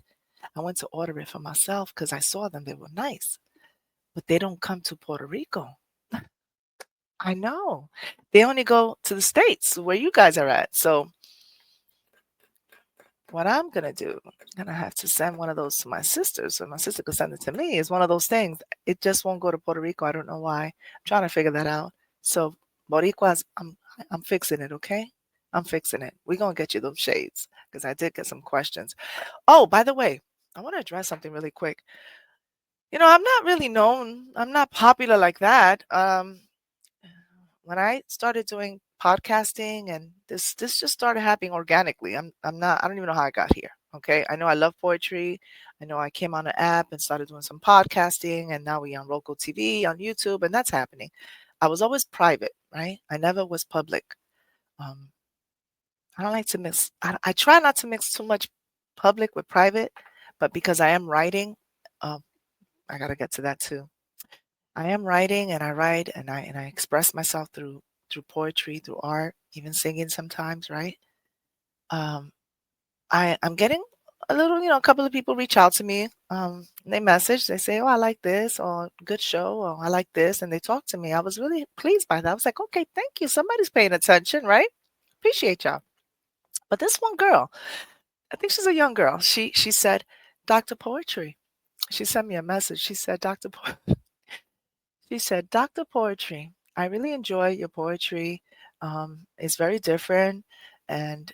I went to order it for myself because I saw them. They were nice, but they don't come to Puerto Rico. I know. They only go to the States where you guys are at. So what I'm going to do, I'm going to have to send one of those to my sister so my sister can send it to me. It's one of those things. It just won't go to Puerto Rico. I don't know why. I'm trying to figure that out. So Boricuas, I'm fixing it, okay? I'm fixing it. We're going to get you those shades because I did get some questions. Oh, by the way, I want to address something really quick. I'm not really known. I'm not popular like that. When I started doing podcasting and this just started happening organically. I don't even know how I got here. Okay. I know I love poetry. I know I came on an app and started doing some podcasting, and now we're on local TV, on YouTube, and that's happening. I was always private, right? I never was public. I don't like to mix. I try not to mix too much public with private, but because I am writing, I got to get to that too. I am writing, and I write, and I express myself through poetry, through art, even singing sometimes, right? I'm getting a little, a couple of people reach out to me. They message, they say, "Oh, I like this," or "Good show," or "I like this," and they talk to me. I was really pleased by that. I was like, "Okay, thank you. Somebody's paying attention, right? Appreciate y'all." But this one girl, I think she's a young girl. She said, "Dr. Poetry." She sent me a message. She said, Dr. Poetry, I really enjoy your poetry. It's very different. And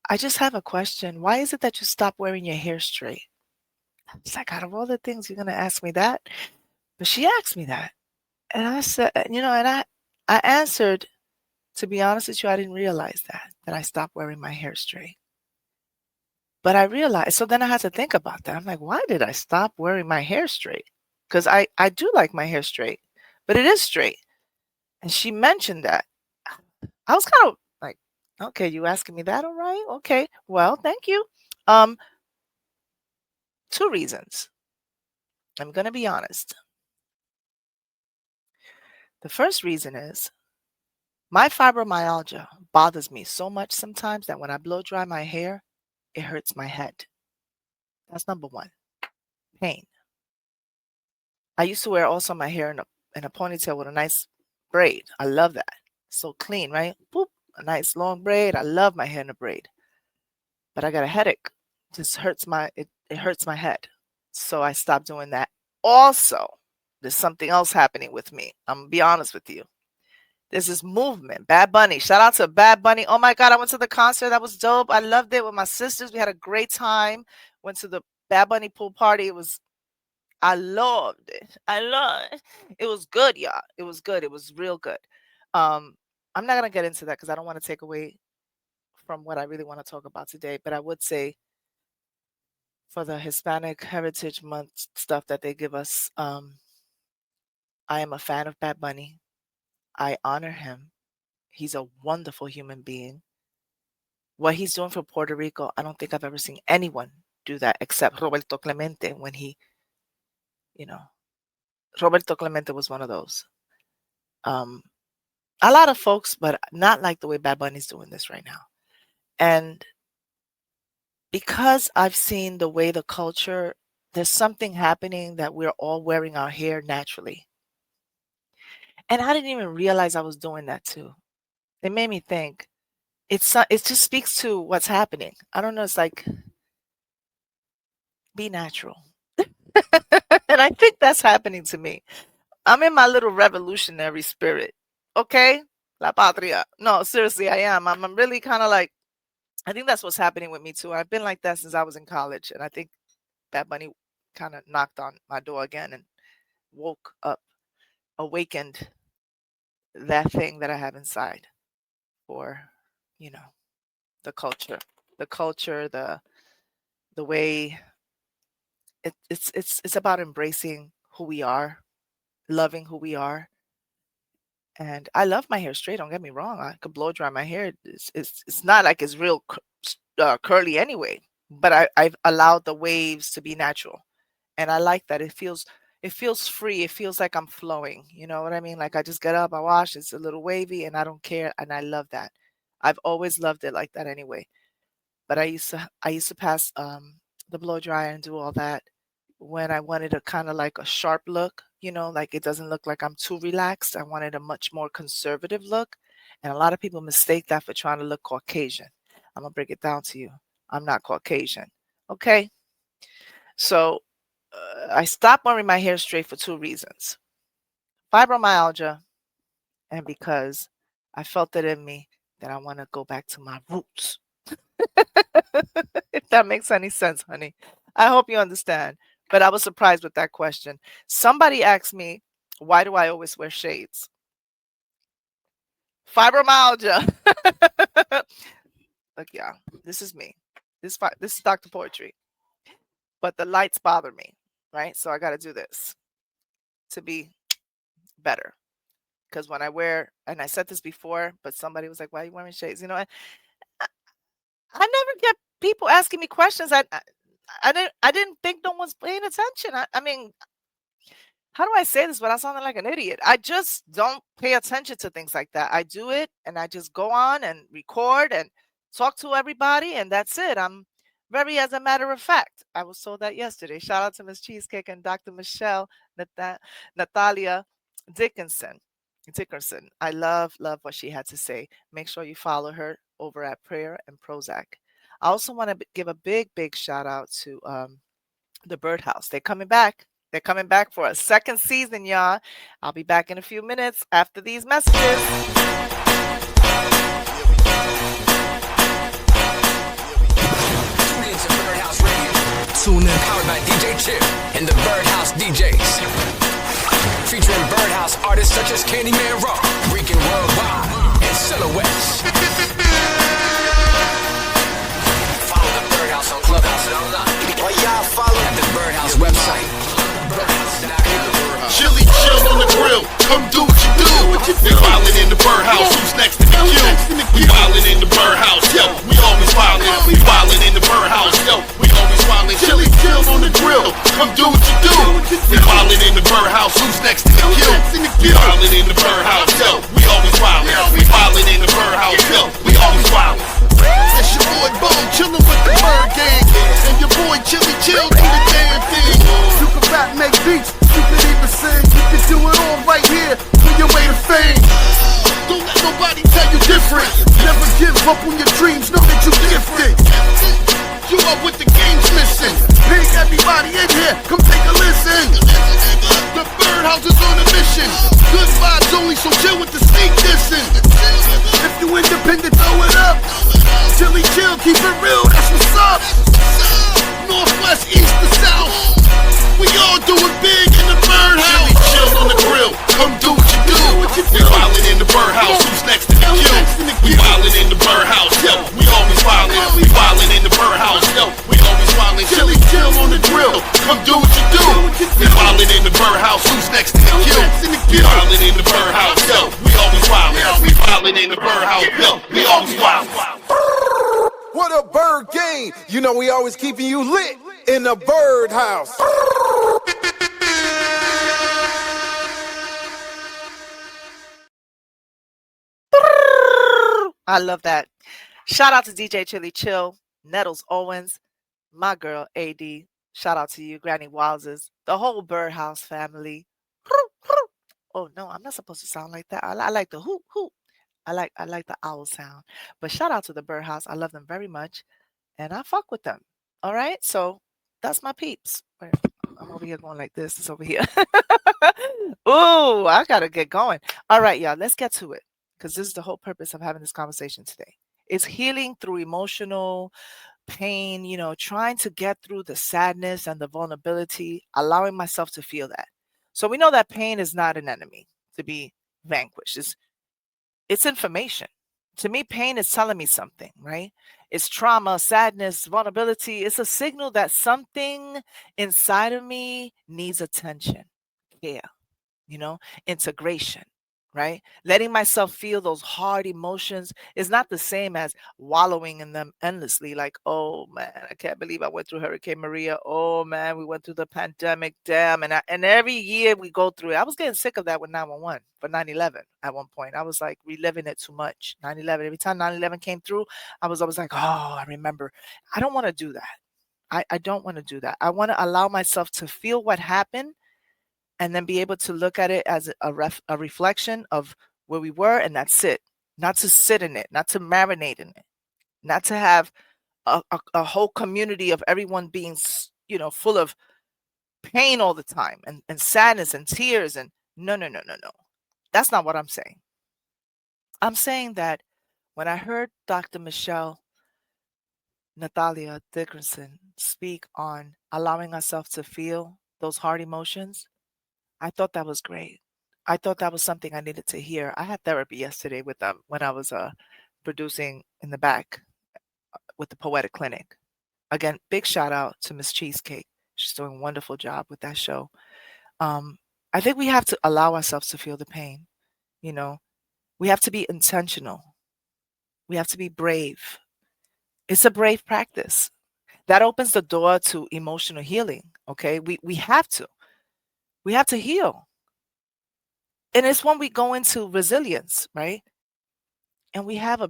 I just have a question. Why is it that you stopped wearing your hair straight? It's like, out of all the things, you're going to ask me that? But she asked me that. And I said, and I answered, to be honest with you, I didn't realize that I stopped wearing my hair straight. But I realized, so then I had to think about that. I'm like, why did I stop wearing my hair straight? Because I do like my hair straight, but it is straight. And she mentioned that. I was kind of like, okay, you asking me that? All right. Okay. Well, thank you. Um, 2 reasons. I'm going to be honest. The first reason is my fibromyalgia bothers me so much sometimes that when I blow dry my hair, it hurts my head. That's number 1. Pain. I used to wear also my hair in a ponytail with a nice braid. I love that. So clean, right? Boop, a nice long braid. I love my hair in a braid. But I got a headache. Just hurts it hurts my head. So I stopped doing that. Also, there's something else happening with me. I'm gonna be honest with you. There's this movement, Bad Bunny. Shout out to Bad Bunny. Oh my God, I went to the concert. That was dope. I loved it with my sisters. We had a great time. Went to the Bad Bunny pool party. I loved it. It was good, y'all. It was good. It was real good. I'm not gonna get into that because I don't want to take away from what I really want to talk about today. But I would say for the Hispanic Heritage Month stuff that they give us, I am a fan of Bad Bunny. I honor him. He's a wonderful human being. What he's doing for Puerto Rico, I don't think I've ever seen anyone do that except Roberto Clemente when he, Roberto Clemente was one of those. A lot of folks, but not like the way Bad Bunny's doing this right now. And because I've seen the way the culture, there's something happening that we're all wearing our hair naturally. And I didn't even realize I was doing that too. It made me think. It just speaks to what's happening. I don't know. It's like, be natural. And I think that's happening to me. I'm in my little revolutionary spirit. Okay? La patria. No, seriously, I am. I'm really kind of like, I think that's what's happening with me too. I've been like that since I was in college. And I think Bad Bunny kind of knocked on my door again and woke up, awakened that thing that I have inside for, the culture, the way it's about embracing who we are, loving who we are. And I love my hair straight. Don't get me wrong. I could blow dry my hair. It's not like it's real curly anyway, but I've allowed the waves to be natural. And I like that. It feels free. It feels like I'm flowing. You know what I mean? Like I just get up, I wash, it's a little wavy and I don't care. And I love that. I've always loved it like that anyway. But I used to pass the blow dryer and do all that when I wanted a kind of like a sharp look, like it doesn't look like I'm too relaxed. I wanted a much more conservative look. And a lot of people mistake that for trying to look Caucasian. I'm going to break it down to you. I'm not Caucasian. Okay. So I stopped wearing my hair straight for 2 reasons. Fibromyalgia, and because I felt it in me that I want to go back to my roots. If that makes any sense, honey. I hope you understand. But I was surprised with that question. Somebody asked me, why do I always wear shades? Fibromyalgia. Look, yeah, this is me. This is Dr. Poetry. But the lights bother me, right? So I got to do this to be better. Because when I wear, and I said this before, but somebody was like, why are you wearing shades? I never get people asking me questions. I didn't think no one's paying attention. I mean, how do I say this without sounding like an idiot? I just don't pay attention to things like that. I do it and I just go on and record and talk to everybody and that's it. I'm very, as a matter of fact, I was told that yesterday. Shout out to Miss Cheesecake and Dr. Michelle Natalia Dickinson. I love what she had to say. Make sure you follow her over at Prayer and Prozac. I also want to give a big shout out to the Birdhouse. They're coming back. They're coming back for a 2nd season, y'all. I'll be back in a few minutes after these messages. Tune in, powered by DJ Chip and the Birdhouse DJs. Featuring Birdhouse artists such as Candyman Raw, Rican Worldwide, and Silhouettes. Follow the Birdhouse on Club come do what you do. We wildin' in the birdhouse, who's next to the queue? We wildin' in the birdhouse, yo, we always wildin'. We wildin' in the birdhouse, yo, we always wildin'. Chili chill on the grill, come do what you do. We wildin' in the birdhouse, who's next to the queue? We wildin' in the birdhouse, yo, we always wildin'. We wildin' in the birdhouse, yo, we always wildin'. That's your boy Bone chillin' with the bird gang, and your boy Chili Chill do the damn thing. You can rap, make beats, you can even sing. You can do it all right here on your way to fame. Don't let nobody tell you different. Never give up on your dreams, know that you gifted. You up with the games missing. Bring everybody in here, come take a listen. The birdhouse is on a mission. Good vibes only, so chill with the sneak dissing. If you independent, throw it up. Chili chill, keep it real, that's what's up. Northwest, east to south, we all do it big in the birdhouse. Chili chill on the grill, come do what you do. We wildin' in the birdhouse, who's next to the queue? We wildin' in the birdhouse, yo, we always wildin'. We wildin' in the birdhouse, yo, we always wildin'. Chili chill on the grill, come do what you do. We wildin' in the birdhouse, who's next to the queue? We wildin' in the birdhouse, yo, we always wildin'. We wildin' in the birdhouse, yo, we always wildin'. What a bird game! You know we always keeping you lit in the birdhouse. I love that. Shout out to DJ Chili Chill, Nettles Owens, my girl AD. Shout out to you, Granny Wowzers, the whole Birdhouse family. Oh no, I'm not supposed to sound like that. I like the hoop hoop. I like the owl sound. But shout out to the Birdhouse. I love them very much, and I fuck with them. All right, so that's my peeps. Wait, I'm over here going like this. It's over here. Ooh, I gotta get going. All right, y'all, let's get to it, because this is the whole purpose of having this conversation today. It's healing through emotional pain, trying to get through the sadness and the vulnerability, allowing myself to feel that. So we know that pain is not an enemy to be vanquished. It's information. To me, pain is telling me something, right? It's trauma, sadness, vulnerability. It's a signal that something inside of me needs attention, care, integration, right? Letting myself feel those hard emotions is not the same as wallowing in them endlessly. Like, oh man, I can't believe I went through Hurricane Maria. Oh man, we went through the pandemic. Damn. And every year we go through it. I was getting sick of that with 911 for 9/11 at one point. I was like reliving it too much. 9/11. Every time 9/11 came through, I was always like, oh, I remember. I don't want to do that. I don't want to do that. I want to allow myself to feel what happened, and then be able to look at it as a reflection of where we were, and that's it. Not to sit in it, not to marinate in it, not to have a whole community of everyone being, full of pain all the time, and sadness and tears. And no. That's not what I'm saying. I'm saying that when I heard Dr. Michelle Natalia Dickerson speak on allowing ourselves to feel those hard emotions, I thought that was great. I thought that was something I needed to hear. I had therapy yesterday with them when I was producing in the back with the Poetic Clinic. Again, big shout out to Miss Cheesecake. She's doing a wonderful job with that show. I think we have to allow ourselves to feel the pain. We have to be intentional. We have to be brave. It's a brave practice. That opens the door to emotional healing. Okay, we have to. We have to heal. And it's when we go into resilience, right? And we have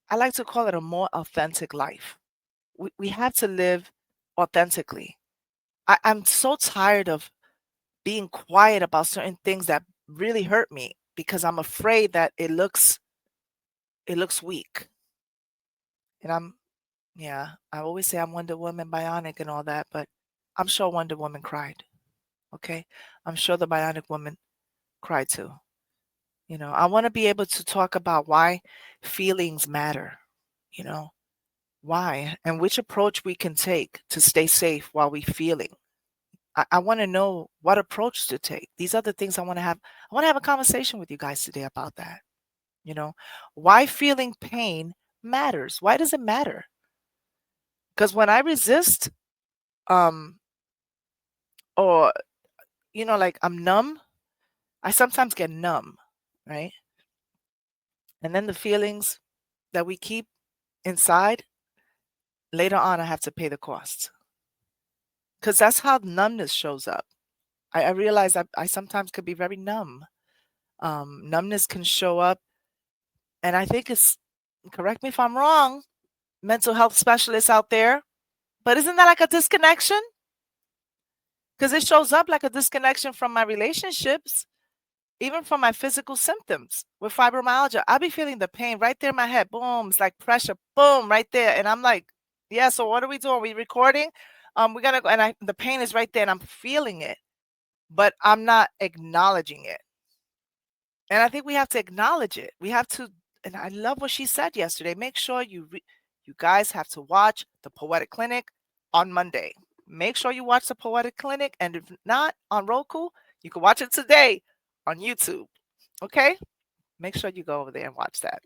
I like to call it a more authentic life. We have to live authentically. I'm so tired of being quiet about certain things that really hurt me, because I'm afraid that it looks weak. And I always say I'm Wonder Woman, bionic and all that, but I'm sure Wonder Woman cried. Okay, I'm sure the Bionic Woman cried too. I want to be able to talk about why feelings matter, why and which approach we can take to stay safe while we feeling. I want to know what approach to take. These are the things I want to have. I want to have a conversation with you guys today about that. Why feeling pain matters. Why does it matter? Because when I resist, or like I'm numb, I sometimes get numb, right? And then the feelings that we keep inside, later on, I have to pay the cost. Because that's how numbness shows up. I realize I sometimes could be very numb. Numbness can show up, and I think it's, correct me if I'm wrong, mental health specialists out there, but isn't that like a disconnection? Because it shows up like a disconnection from my relationships, even from my physical symptoms. With fibromyalgia, I'll be feeling the pain right there in my head. Boom, it's like pressure. Boom, right there. And I'm like, yeah, so what are we doing? Are we recording? We're gonna go, and the pain is right there, and I'm feeling it, but I'm not acknowledging it. And I think we have to acknowledge it. We have to, and I love what she said yesterday. Make sure you guys have to watch the Poetic Clinic on Monday. Make sure you watch the Poetic Clinic, and if not on Roku, you can watch it today on YouTube. Okay? Make sure you go over there and watch that.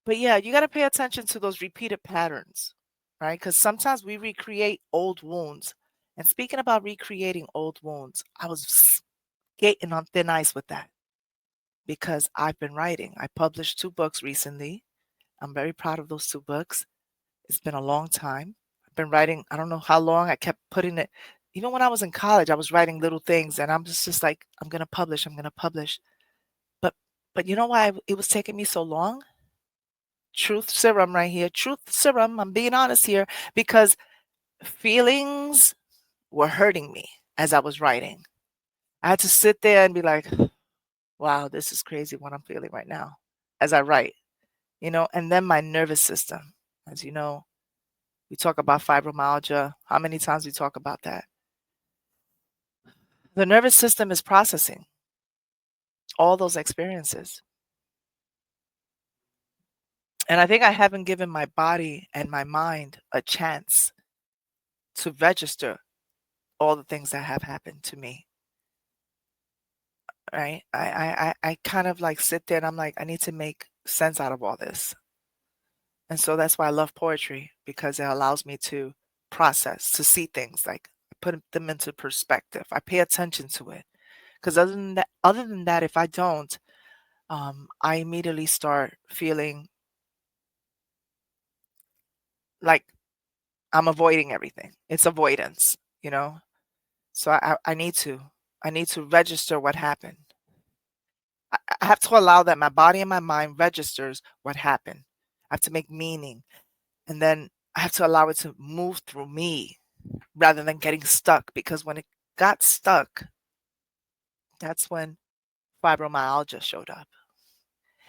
But yeah, you got to pay attention to those repeated patterns, right? Because sometimes we recreate old wounds. And speaking about recreating old wounds, I was skating on thin ice with that because I've been writing. I published 2 books recently. I'm very proud of those 2 books. It's been a long time. I've been writing, I don't know how long. I kept putting it. Even when I was in college, I was writing little things, and I'm just like, I'm going to publish. I'm going to publish. But you know why it was taking me so long? Truth serum right here. Truth serum. I'm being honest here, because feelings were hurting me as I was writing. I had to sit there and be like, wow, this is crazy what I'm feeling right now as I write, and then my nervous system. As you know, we talk about fibromyalgia. How many times we talk about that? The nervous system is processing all those experiences. And I think I haven't given my body and my mind a chance to register all the things that have happened to me. Right? I kind of like sit there and I'm like, I need to make sense out of all this. And so that's why I love poetry, because it allows me to process, to see things, like put them into perspective. I pay attention to it. Because other than that, if I don't, I immediately start feeling like I'm avoiding everything. It's avoidance, So I need to register what happened. I have to allow that my body and my mind registers what happened. I have to make meaning, and then I have to allow it to move through me rather than getting stuck, because when it got stuck, that's when fibromyalgia showed up.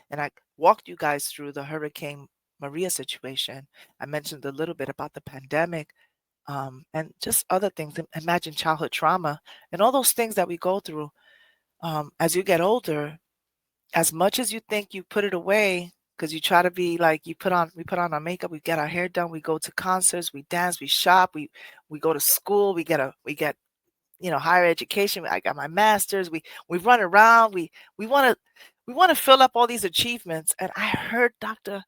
And I walked you guys through the Hurricane Maria situation. I mentioned a little bit about the pandemic, and just other things. Imagine childhood trauma and all those things that we go through. As you get older, as much as you think you put it away, because you try to be like, we put on our makeup, we get our hair done, we go to concerts, we dance, we shop, we go to school, we get higher education. I got my master's. We run around. We want to fill up all these achievements. And I heard Dr.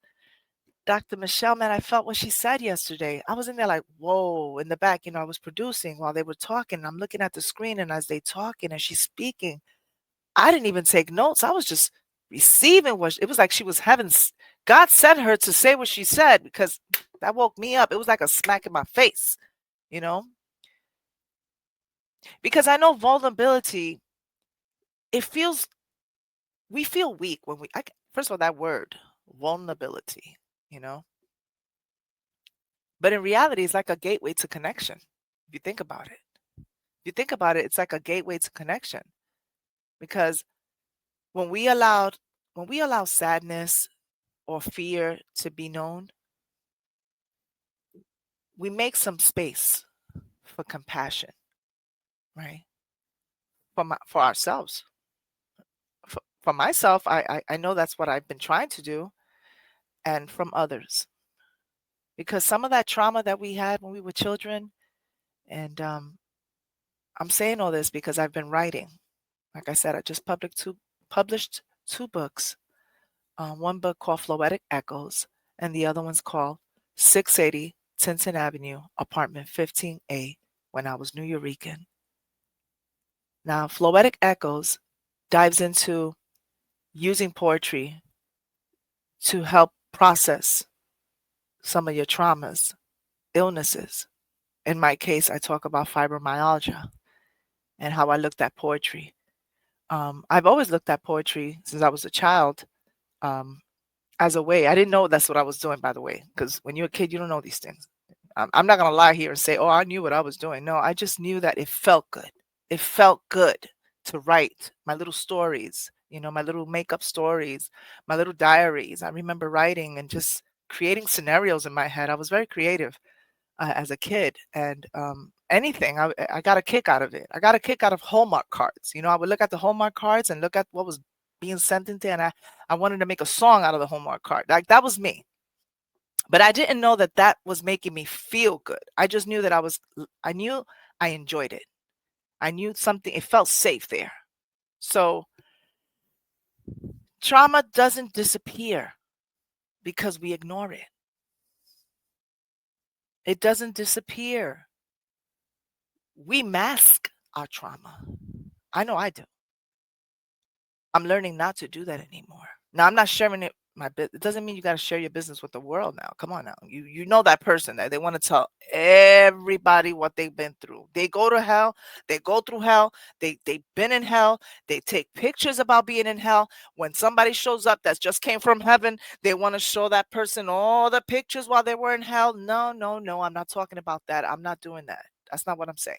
Michelle, man, I felt what she said yesterday. I was in there like, whoa, in the back, I was producing while they were talking. I'm looking at the screen, and as they talking and she's speaking, I didn't even take notes. I was just receiving it was like she was having, God sent her to say what she said, because that woke me up. It was like a smack in my face, because I know vulnerability, we feel weak when first of all, that word, vulnerability, but in reality, it's like a gateway to connection. If you think about it, it's like a gateway to connection, because when we allow sadness or fear to be known, we make some space for compassion, right? For ourselves. For myself, I know that's what I've been trying to do, and from others. Because some of that trauma that we had when we were children, and I'm saying all this because I've been writing. Like I said, I just published 2 books. One book called Floetic Echoes, and the other one's called 680 Tinton Avenue, apartment 15A, When I Was Nuyorican. Now, Floetic Echoes dives into using poetry to help process some of your traumas, illnesses. In my case, I talk about fibromyalgia and how I looked at poetry. I've always looked at poetry since I was a child, as a way. I didn't know that's what I was doing, by the way, because when you're a kid, you don't know these things. I'm not going to lie here and say, oh, I knew what I was doing. No, I just knew that it felt good. It felt good to write my little stories, my little makeup stories, my little diaries. I remember writing and just creating scenarios in my head. I was very creative as a kid, and anything, I got a kick out of it. I got a kick out of Hallmark cards. I would look at the Hallmark cards and look at what was being sent into, and I wanted to make a song out of the Hallmark card. Like, that was me. But I didn't know that that was making me feel good. I just knew that I knew I enjoyed it. I knew something, it felt safe there. So trauma doesn't disappear because we ignore it. It doesn't disappear. We mask our trauma. I know I do. I'm learning not to do that anymore. Now, I'm not sharing it. It doesn't mean you got to share your business with the world now. Come on now. You know that person that they want to tell everybody what they've been through. They go to hell. They go through hell. They've been in hell. They take pictures about being in hell. When somebody shows up that just came from heaven, they want to show that person all the pictures while they were in hell. No, no, no. I'm not talking about that. I'm not doing that. That's not what I'm saying.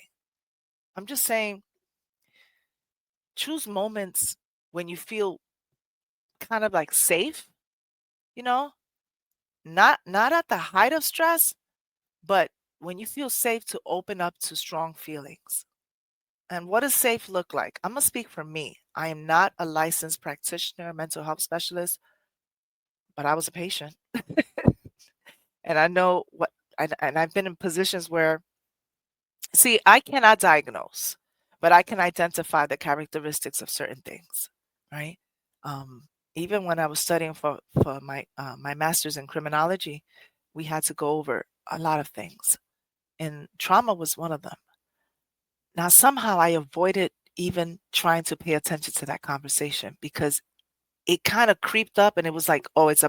I'm just saying, choose moments when you feel kind of like safe, not at the height of stress, but when you feel safe to open up to strong feelings. And what does safe look like? I'm going to speak for me. I am not a licensed practitioner, mental health specialist, but I was a patient. And I know and I've been in positions where, see, I cannot diagnose, but I can identify the characteristics of certain things, right? Even when I was studying for my master's in criminology, we had to go over a lot of things, and trauma was one of them. Now, somehow I avoided even trying to pay attention to that conversation because it kind of creeped up, and it was like, oh, it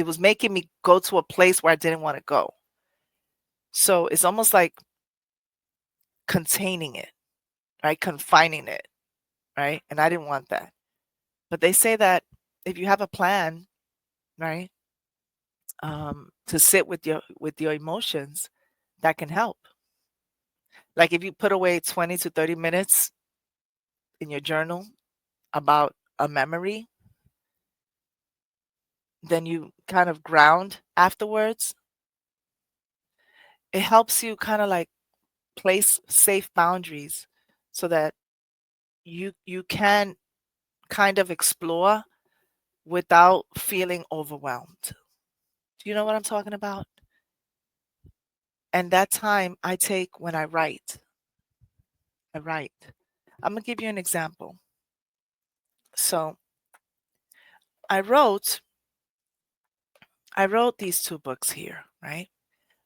was making me go to a place where I didn't want to go. So it's almost like containing it, right? Confining it, right? And I didn't want that. But they say that if you have a plan, right, to sit with your emotions, that can help. Like if you put away 20 to 30 minutes in your journal about a memory, then you kind of ground afterwards. It helps you kind of like place safe boundaries so that you can kind of explore without feeling overwhelmed. Do you know what I'm talking about? And that time I take when I write. I'm going to give you an example. So I wrote these two books here, right?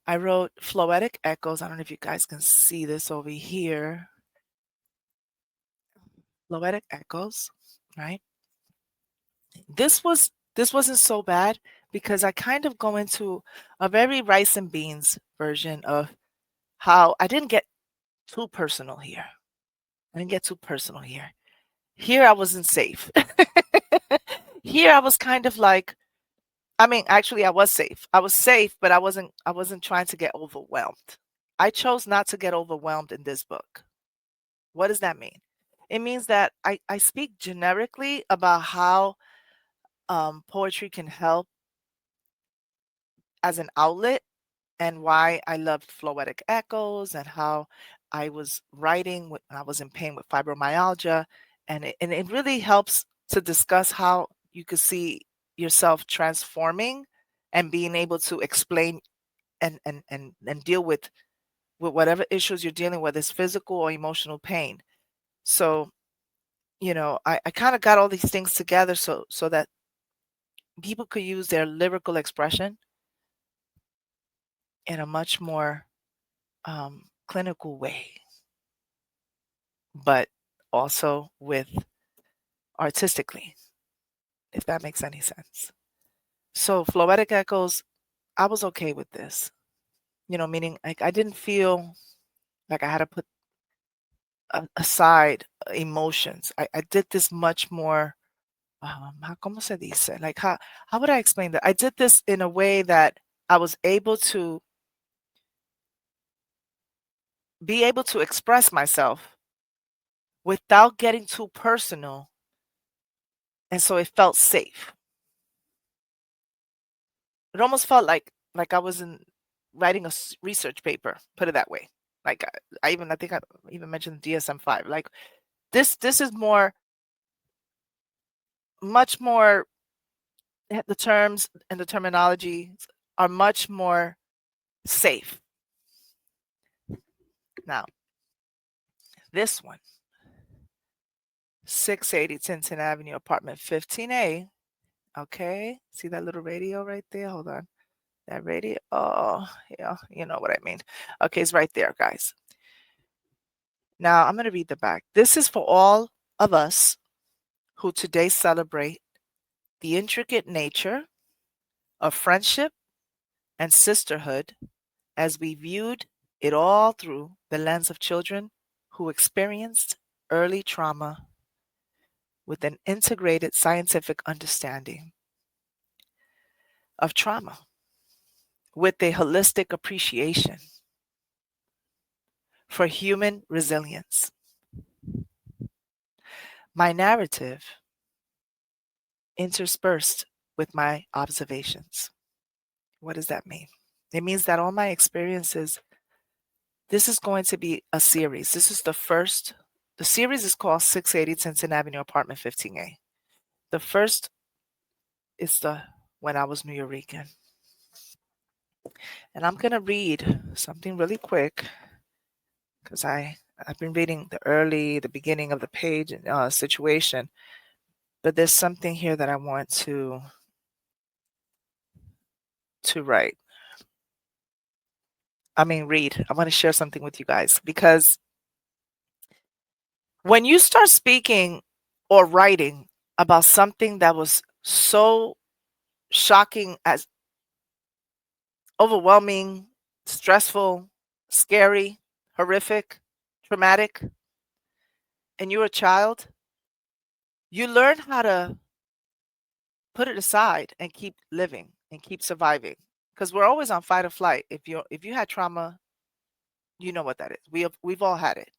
I wrote Floetic Echoes. I don't know if you guys can see this over here. Floetic Echoes, right? This wasn't so bad because I kind of go into a very rice and beans version of how I didn't get too personal here. Here I wasn't safe. Here I was kind of like, I mean, actually I was safe. I was safe, but I wasn't trying to get overwhelmed. I chose not to get overwhelmed in this book. What does that mean? It means that I speak generically about how poetry can help as an outlet, and why I loved Floetic Echoes, and how I was writing when I was in pain with fibromyalgia. And it really helps to discuss how you could see yourself transforming and being able to explain and deal with whatever issues you're dealing with, is physical or emotional pain. So, I kind of got all these things together so that people could use their lyrical expression in a much more clinical way, but also with artistically, if that makes any sense. So Floetic Echoes, I was okay with this, meaning like I didn't feel like I had to put aside emotions. I did this much more, ¿cómo se dice? Like how would I explain that? I did this in a way that I was able to express myself without getting too personal, and so it felt safe. It almost felt like I was writing a research paper, put it that way. Like I think I even mentioned DSM-5. Like this is much more, the terms and the terminology are much more safe. Now, this one, 680 Tinton Avenue, apartment 15A. Okay, see that little radio right there? Hold on. That radio, oh, yeah, you know what I mean. Okay, it's right there, guys. Now, I'm going to read the back. This is for all of us who today celebrate the intricate nature of friendship and sisterhood as we viewed it all through the lens of children who experienced early trauma with an integrated scientific understanding of trauma, with a holistic appreciation for human resilience. My narrative interspersed with my observations. What does that mean? It means that all my experiences, this is going to be a series. This is the first. The series is called 680 Tinton Avenue, apartment 15A. The first is when I was Nuyorican. And I'm going to read something really quick because I've been reading the beginning of the page situation, but there's something here that I want to write. Read. I want to share something with you guys, because when you start speaking or writing about something that was so shocking, as overwhelming, stressful, scary, horrific, traumatic, and you're a child, you learn how to put it aside and keep living and keep surviving, because we're always on fight or flight. If you had trauma, you know what that is. We've all had it.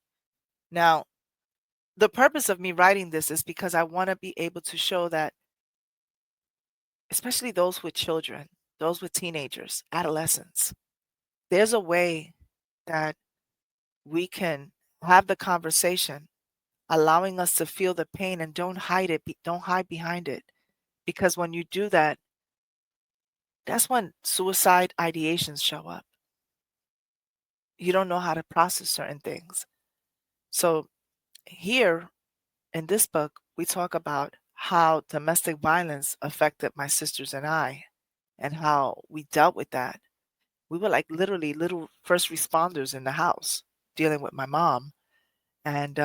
Now, the purpose of me writing this is because I want to be able to show that, especially those with children, those with teenagers, adolescents, there's a way that we can have the conversation, allowing us to feel the pain, and don't hide it. Don't hide behind it. Because when you do that, that's when suicide ideations show up. You don't know how to process certain things. So here in this book, we talk about how domestic violence affected my sisters and I, and how we dealt with that. We were like literally little first responders in the house dealing with my mom, and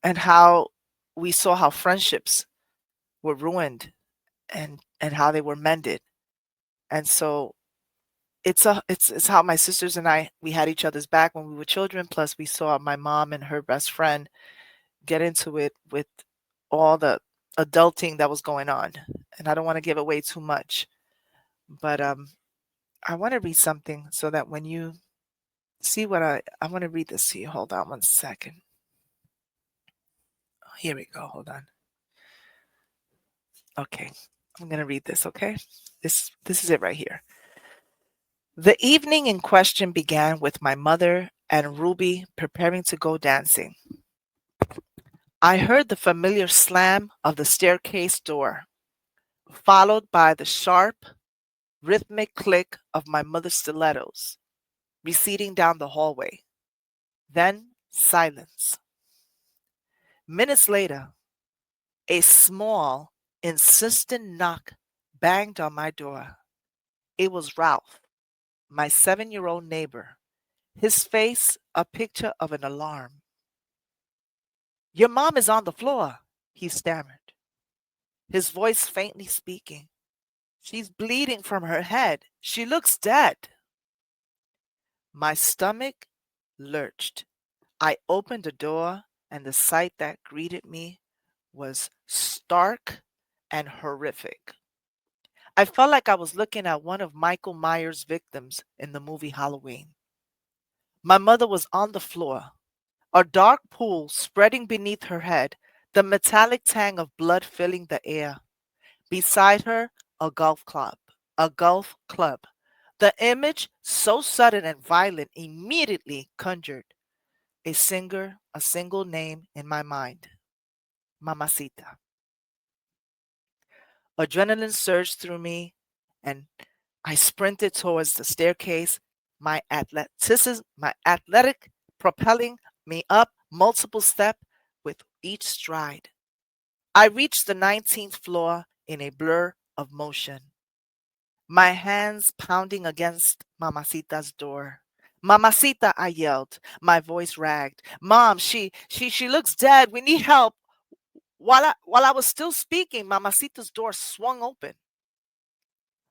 how we saw how friendships were ruined and how they were mended. And so it's how my sisters and I, we had each other's back when we were children. Plus we saw my mom and her best friend get into it with all the adulting that was going on. And I don't want to give away too much, but I want to read something so that when you see what I want to read this to you. Hold on one second. Here we go. Hold on. Okay. I'm going to read this, okay? This is it right here. The evening in question began with my mother and Ruby preparing to go dancing. I heard the familiar slam of the staircase door, followed by the sharp, rhythmic click of my mother's stilettos receding down the hallway. Then silence. Minutes later, a small, insistent knock banged on my door. It was Ralph, my 7-year-old neighbor, his face a picture of an alarm. Your mom is on the floor, he stammered, his voice faintly speaking. She's bleeding from her head. She looks dead. My stomach lurched. I opened the door, and the sight that greeted me was stark and horrific. I felt like I was looking at one of Michael Myers' victims in the movie Halloween. My mother was on the floor, a dark pool spreading beneath her head, the metallic tang of blood filling the air. Beside her, a golf club. A golf club. The image, so sudden and violent, immediately conjured a single name in my mind: Mamacita. Adrenaline surged through me, and I sprinted towards the staircase, my athletic propelling me up multiple steps with each stride. I reached the 19th floor in a blur of motion, my hands pounding against Mamacita's door. Mamacita, I yelled, my voice ragged. Mom, she looks dead. We need help. While I was still speaking, Mamacita's door swung open.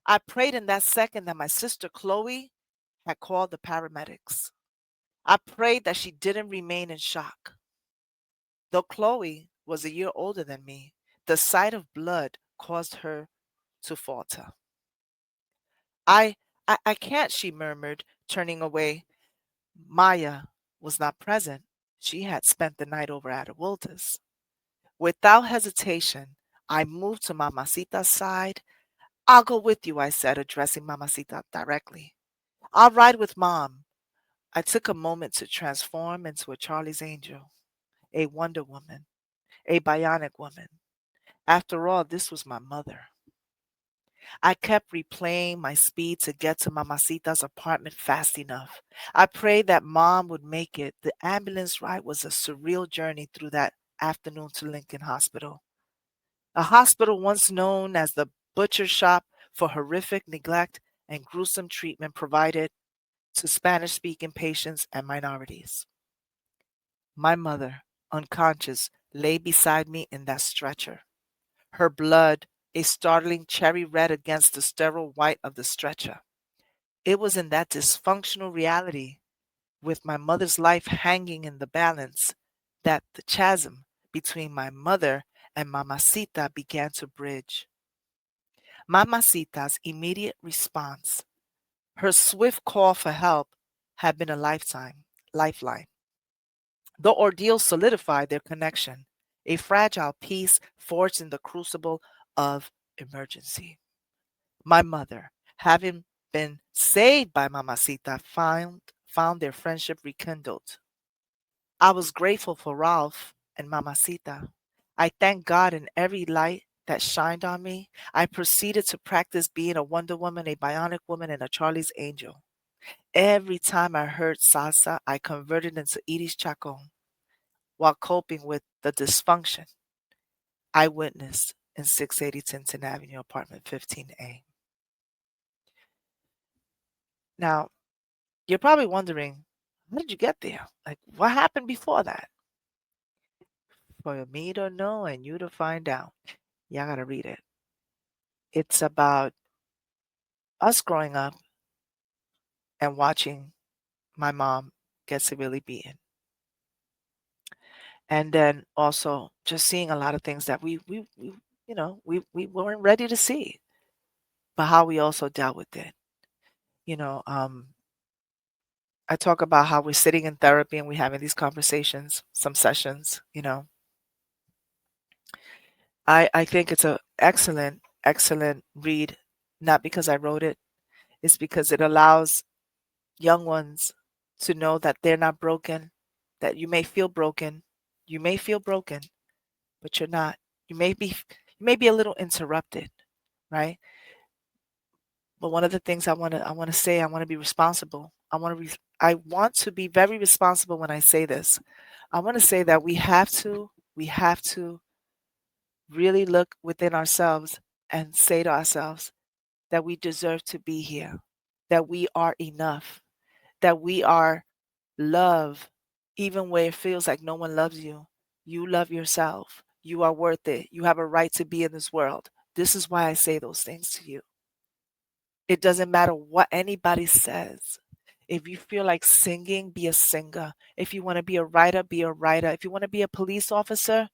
I prayed in that second that my sister Chloe had called the paramedics. I prayed that she didn't remain in shock. Though Chloe was a year older than me, the sight of blood caused her to falter. I, I can't, she murmured, turning away. Maya was not present. She had spent the night over at Awilda's. Without hesitation, I moved to Mamacita's side. I'll go with you, I said, addressing Mamacita directly. I'll ride with Mom. I took a moment to transform into a Charlie's Angel, a Wonder Woman, a Bionic Woman. After all, this was my mother. I kept replaying my speed to get to Mamacita's apartment fast enough. I prayed that Mom would make it. The ambulance ride was a surreal journey through that afternoon to Lincoln Hospital, a hospital once known as the butcher shop for horrific neglect and gruesome treatment provided to Spanish speaking patients and minorities. My mother, unconscious, lay beside me in that stretcher, her blood a startling cherry red against the sterile white of the stretcher. It was in that dysfunctional reality, with my mother's life hanging in the balance, that the chasm between my mother and Mamacita began to bridge. Mamacita's immediate response, her swift call for help, had been a lifeline. The ordeal solidified their connection, a fragile piece forged in the crucible of emergency. My mother, having been saved by Mamacita, found their friendship rekindled. I was grateful for Ralph and Mamacita. I thanked God in every light that shined on me. I proceeded to practice being a Wonder Woman, a Bionic Woman, and a Charlie's Angel. Every time I heard salsa, I converted into Edie's Chacon while coping with the dysfunction I witnessed in 680 Tinton Avenue, apartment 15A. Now, you're probably wondering, how did you get there? Like, what happened before that? For me to know and you to find out, y'all gotta read it. It's about us growing up and watching my mom get severely beaten. And then also just seeing a lot of things that we weren't ready to see, but how we also dealt with it. You know, I talk about how we're sitting in therapy and we're having these conversations, some sessions, I think it's a excellent read, not because I wrote it, it's because it allows young ones to know that they're not broken, that you may feel broken, but you're not. You may be a little interrupted, right? But one of the things I want to say, I want to be responsible. I want to be very responsible when I say this. I want to say that we have to really look within ourselves and say to ourselves that we deserve to be here, that we are enough, that we are love, even where it feels like no one loves you. You love yourself. You are worth it. You have a right to be in this world. This is why I say those things to you. It doesn't matter what anybody says. If you feel like singing, be a singer. If you want to be a writer, be a writer. If you want to be a police officer,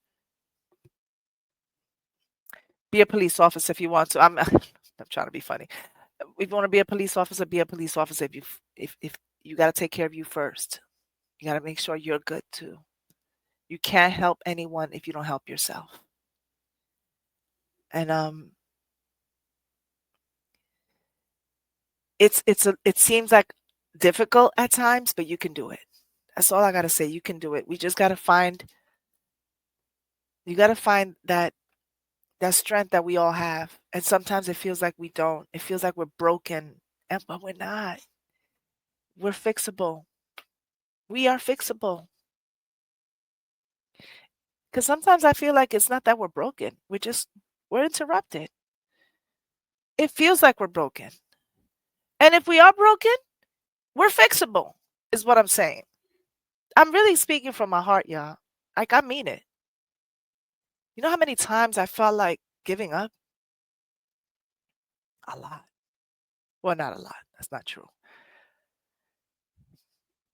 be a police officer if you want to. I'm trying to be funny. If you want to be a police officer, be a police officer. If you got to take care of you first. You got to make sure you're good too. You can't help anyone if you don't help yourself. And it seems like difficult at times, but you can do it. That's all I got to say. You can do it. We just got to find that strength that we all have. And sometimes it feels like we don't. It feels like we're broken, but we're not. We're fixable. We are fixable. Because sometimes I feel like it's not that we're broken. We're interrupted. It feels like we're broken. And if we are broken, we're fixable, is what I'm saying. I'm really speaking from my heart, y'all. Like, I mean it. You know how many times I felt like giving up? A lot. Well, not a lot. That's not true.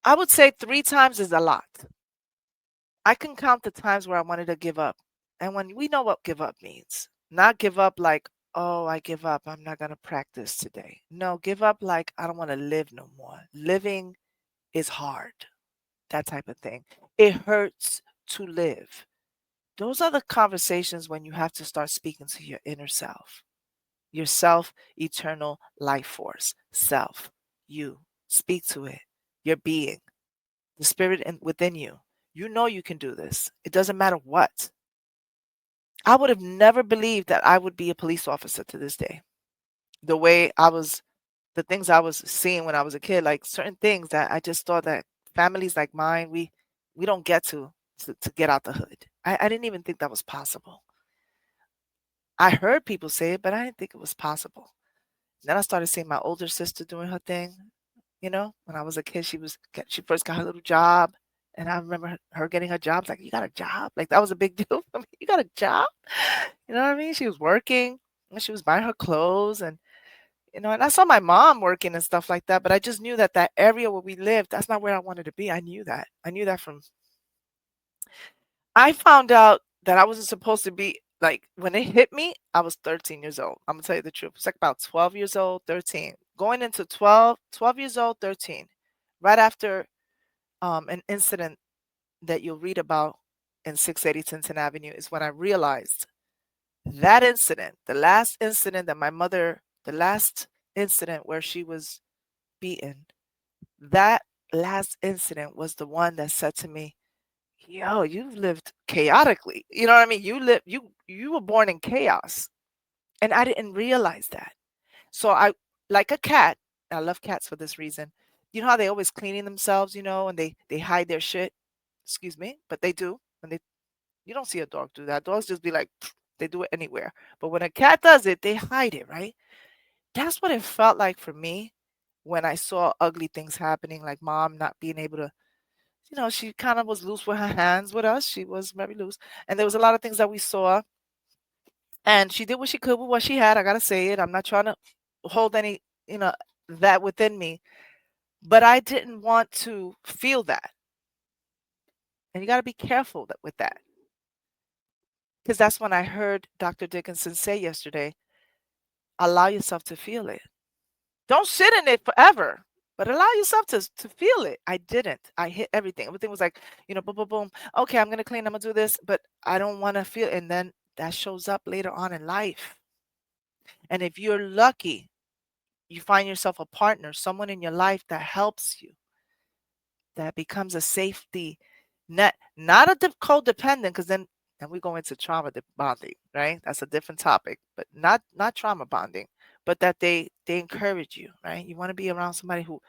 I would say 3 times is a lot. I can count the times where I wanted to give up. And when we know what give up means, not give up like, oh, I give up. I'm not going to practice today. No, give up like, I don't want to live no more. Living is hard. That type of thing. It hurts to live. Those are the conversations when you have to start speaking to your inner self. Your self, eternal life force, self, you. Speak to it. Your being, the spirit within you. You know you can do this. It doesn't matter what. I would have never believed that I would be a police officer to this day. The things I was seeing when I was a kid, like certain things that I just thought that families like mine, we don't get to get out the hood. I didn't even think that was possible. I heard people say it, but I didn't think it was possible. Then I started seeing my older sister doing her thing. You know, when I was a kid, she first got her little job. And I remember her getting her job. Like, you got a job? Like, that was a big deal for me. You got a job? You know what I mean? She was working and she was buying her clothes. And, and I saw my mom working and stuff like that. But I just knew that area where we lived, that's not where I wanted to be. I knew that. I found out that I wasn't supposed to be, like, when it hit me, I was 13 years old. I'm going to tell you the truth. It's like about 12 years old, 13. Going into 12 years old, 13. Right after an incident that you'll read about in 680 Tinton Avenue is when I realized that incident, the last incident where she was beaten, that last incident was the one that said to me, yo, you've lived chaotically. You know what I mean? You were born in chaos. And I didn't realize that. So I, like a cat, I love cats for this reason. You know how they always cleaning themselves, and they hide their shit. Excuse me, but they do. You don't see a dog do that. Dogs just be like, they do it anywhere. But when a cat does it, they hide it, right? That's what it felt like for me when I saw ugly things happening, like mom not being able to, she kind of was loose with her hands with us. She was very loose. And there was a lot of things that we saw. And she did what she could with what she had. I got to say it. I'm not trying to hold any, that within me. But I didn't want to feel that. And you got to be careful with that. Because that's when I heard Dr. Dickinson say yesterday, allow yourself to feel it. Don't sit in it forever, but allow yourself to feel it. I didn't. I hit everything. Everything was like, boom, boom, boom. Okay, I'm going to clean. I'm going to do this, but I don't want to feel it. And then that shows up later on in life. And if you're lucky, you find yourself a partner, someone in your life that helps you, that becomes a safety net, not a codependent, because then we go into trauma bonding, right? That's a different topic, but not trauma bonding, but that they encourage you, right? You want to be around somebody who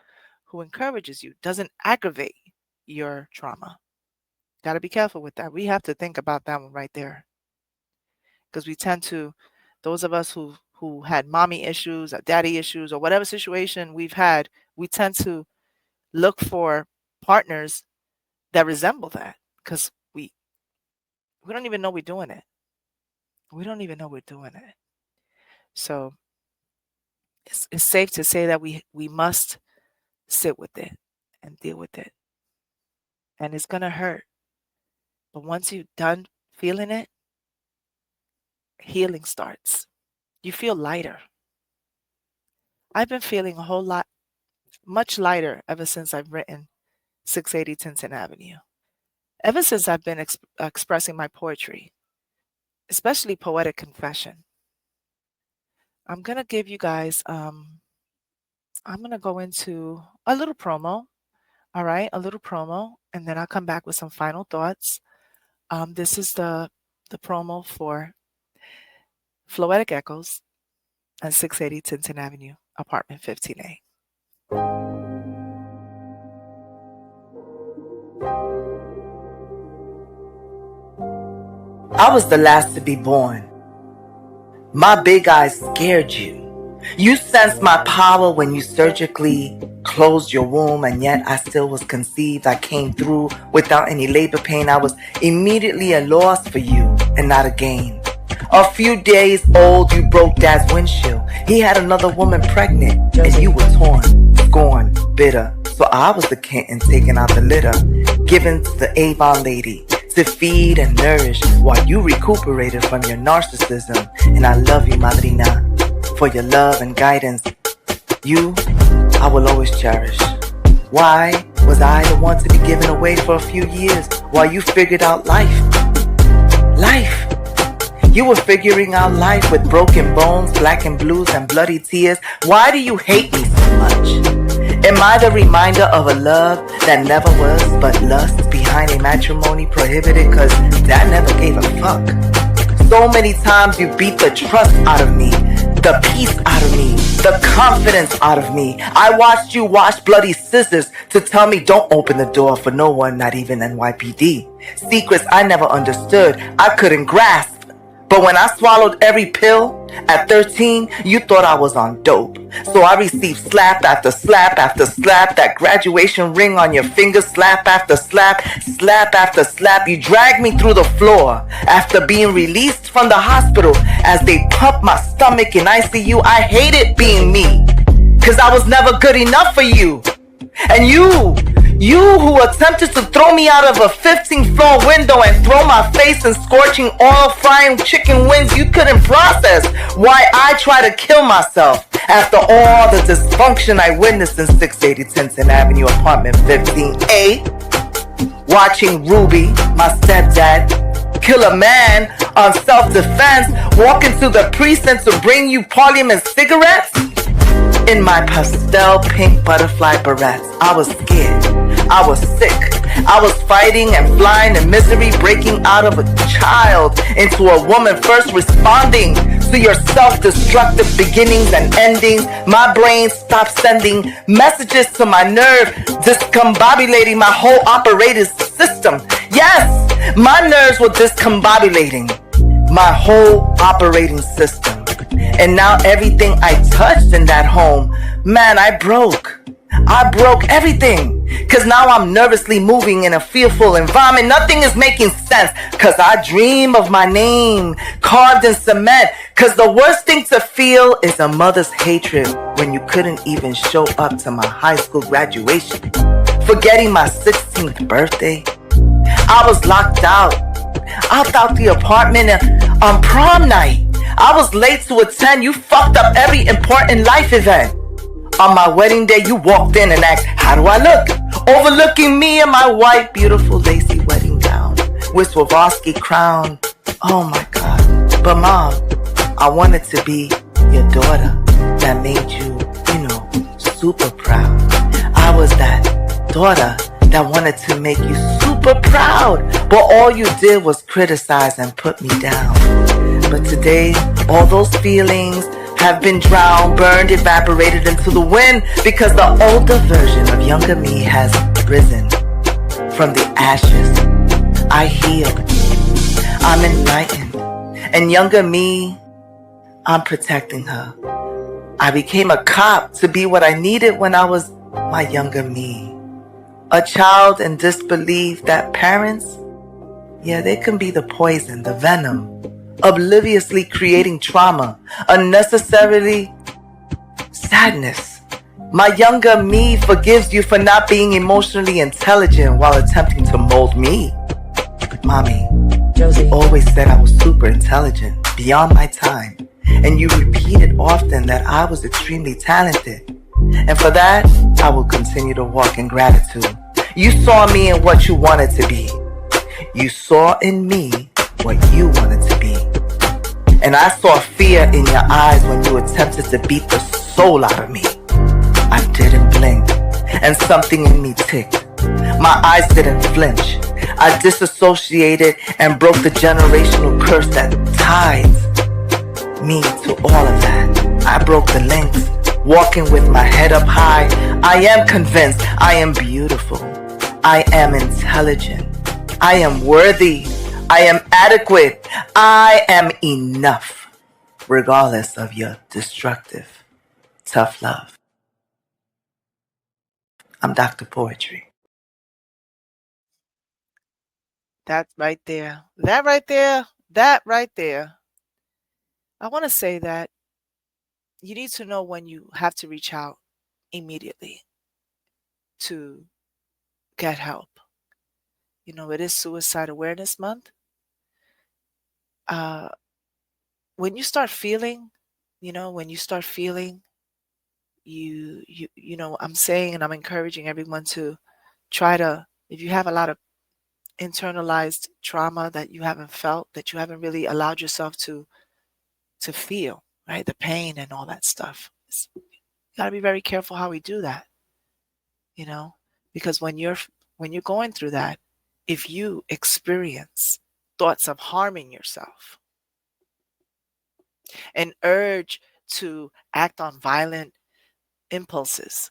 encourages you, doesn't aggravate your trauma. Got to be careful with that. We have to think about that one right there, because we tend to, those of us who had mommy issues or daddy issues or whatever situation we've had, we tend to look for partners that resemble that, because We don't even know we're doing it. We don't even know we're doing it. So it's safe to say that we must sit with it and deal with it. And it's gonna hurt. But once you're done feeling it, healing starts. You feel lighter. I've been feeling a whole lot, much lighter ever since I've written 680 Tinton Avenue. Ever since I've been expressing my poetry, especially poetic confession. I'm going to give you guys, I'm going to go into a little promo. All right, a little promo, and then I'll come back with some final thoughts. This is the promo for Floetic Echoes and 680 Tinton Avenue, apartment 15A. I was the last to be born. My big eyes scared you. You sensed my power when you surgically closed your womb, and yet I still was conceived. I came through without any labor pain. I was immediately a loss for you and not a gain. A few days old, you broke Dad's windshield. He had another woman pregnant, and you were torn, scorned, bitter. So I was the kitten taking out the litter, given to the Avon lady to feed and nourish while you recuperated from your narcissism. And I love you, Madrina, for your love and guidance. You, I will always cherish. Why was I the one to be given away for a few years while you figured out life? Life. You were figuring out life with broken bones, black and blues, and bloody tears. Why do you hate me so much? Am I the reminder of a love that never was but lust behind a matrimony prohibited? Cause that never gave a fuck. So many times you beat the trust out of me, the peace out of me, the confidence out of me. I watched you wash bloody scissors to tell me don't open the door for no one, not even NYPD. Secrets I never understood, I couldn't grasp. But when I swallowed every pill at 13, you thought I was on dope. So I received slap after slap after slap, that graduation ring on your finger, slap after slap, slap after slap. You dragged me through the floor after being released from the hospital as they pumped my stomach in ICU. I hated being me, cause I was never good enough for you. And you who attempted to throw me out of a 15th floor window and throw my face in scorching oil, frying chicken wings, you couldn't process why I tried to kill myself after all the dysfunction I witnessed in 680 Tinton Avenue, apartment 15A. Watching Ruby, my stepdad, kill a man on self-defense, walk into the precinct to bring you Parliament cigarettes. In my pastel pink butterfly barrettes, I was scared, I was sick, I was fighting and flying in misery, breaking out of a child into a woman, first responding to your self-destructive beginnings and endings. My brain stopped sending messages to my nerve, discombobulating my whole operating system. Yes, my nerves were discombobulating my whole operating system. And now everything I touched in that home, man, I broke everything. Cause now I'm nervously moving in a fearful environment. Nothing is making sense. Cause I dream of my name carved in cement. Cause the worst thing to feel is a mother's hatred when you couldn't even show up to my high school graduation. Forgetting my 16th birthday. I was locked out the apartment on prom night. I was late to attend. You fucked up every important life event. On my wedding day, you walked in and asked, how do I look? Overlooking me in my white, beautiful, lacy wedding gown with Swarovski crown. Oh my God. But Mom, I wanted to be your daughter that made you, super proud. I was that daughter that wanted to make you super proud. But all you did was criticize and put me down. But today, all those feelings have been drowned, burned, evaporated into the wind, because the older version of younger me has risen from the ashes. I healed. I'm enlightened. And younger me, I'm protecting her. I became a cop to be what I needed when I was my younger me. A child in disbelief that parents, Yeah, they can be the poison, the venom, obliviously creating trauma, unnecessarily sadness. My younger me forgives you for not being emotionally intelligent while attempting to mold me. Mommy, Josie always said I was super intelligent, beyond my time, and you repeated often that I was extremely talented. And for that, I will continue to walk in gratitude. You saw me in what you wanted to be. You saw in me what you wanted to be. And I saw fear in your eyes when you attempted to beat the soul out of me. I didn't blink, and something in me ticked. My eyes didn't flinch. I disassociated and broke the generational curse that ties me to all of that. I broke the links, walking with my head up high. I am convinced I am beautiful. I am intelligent. I am worthy. I am adequate. I am enough, regardless of your destructive, tough love. I'm Dr. Poetry. That right there. That right there. That right there. I want to say that you need to know when you have to reach out immediately to get help. You know, it is Suicide Awareness Month. When you start feeling, when you start feeling, I'm saying, and I'm encouraging everyone to try to, if you have a lot of internalized trauma that you haven't felt, that you haven't really allowed yourself to feel, right? The pain and all that stuff. You got to be very careful how we do that, because when you're going through that, if you experience thoughts of harming yourself, an urge to act on violent impulses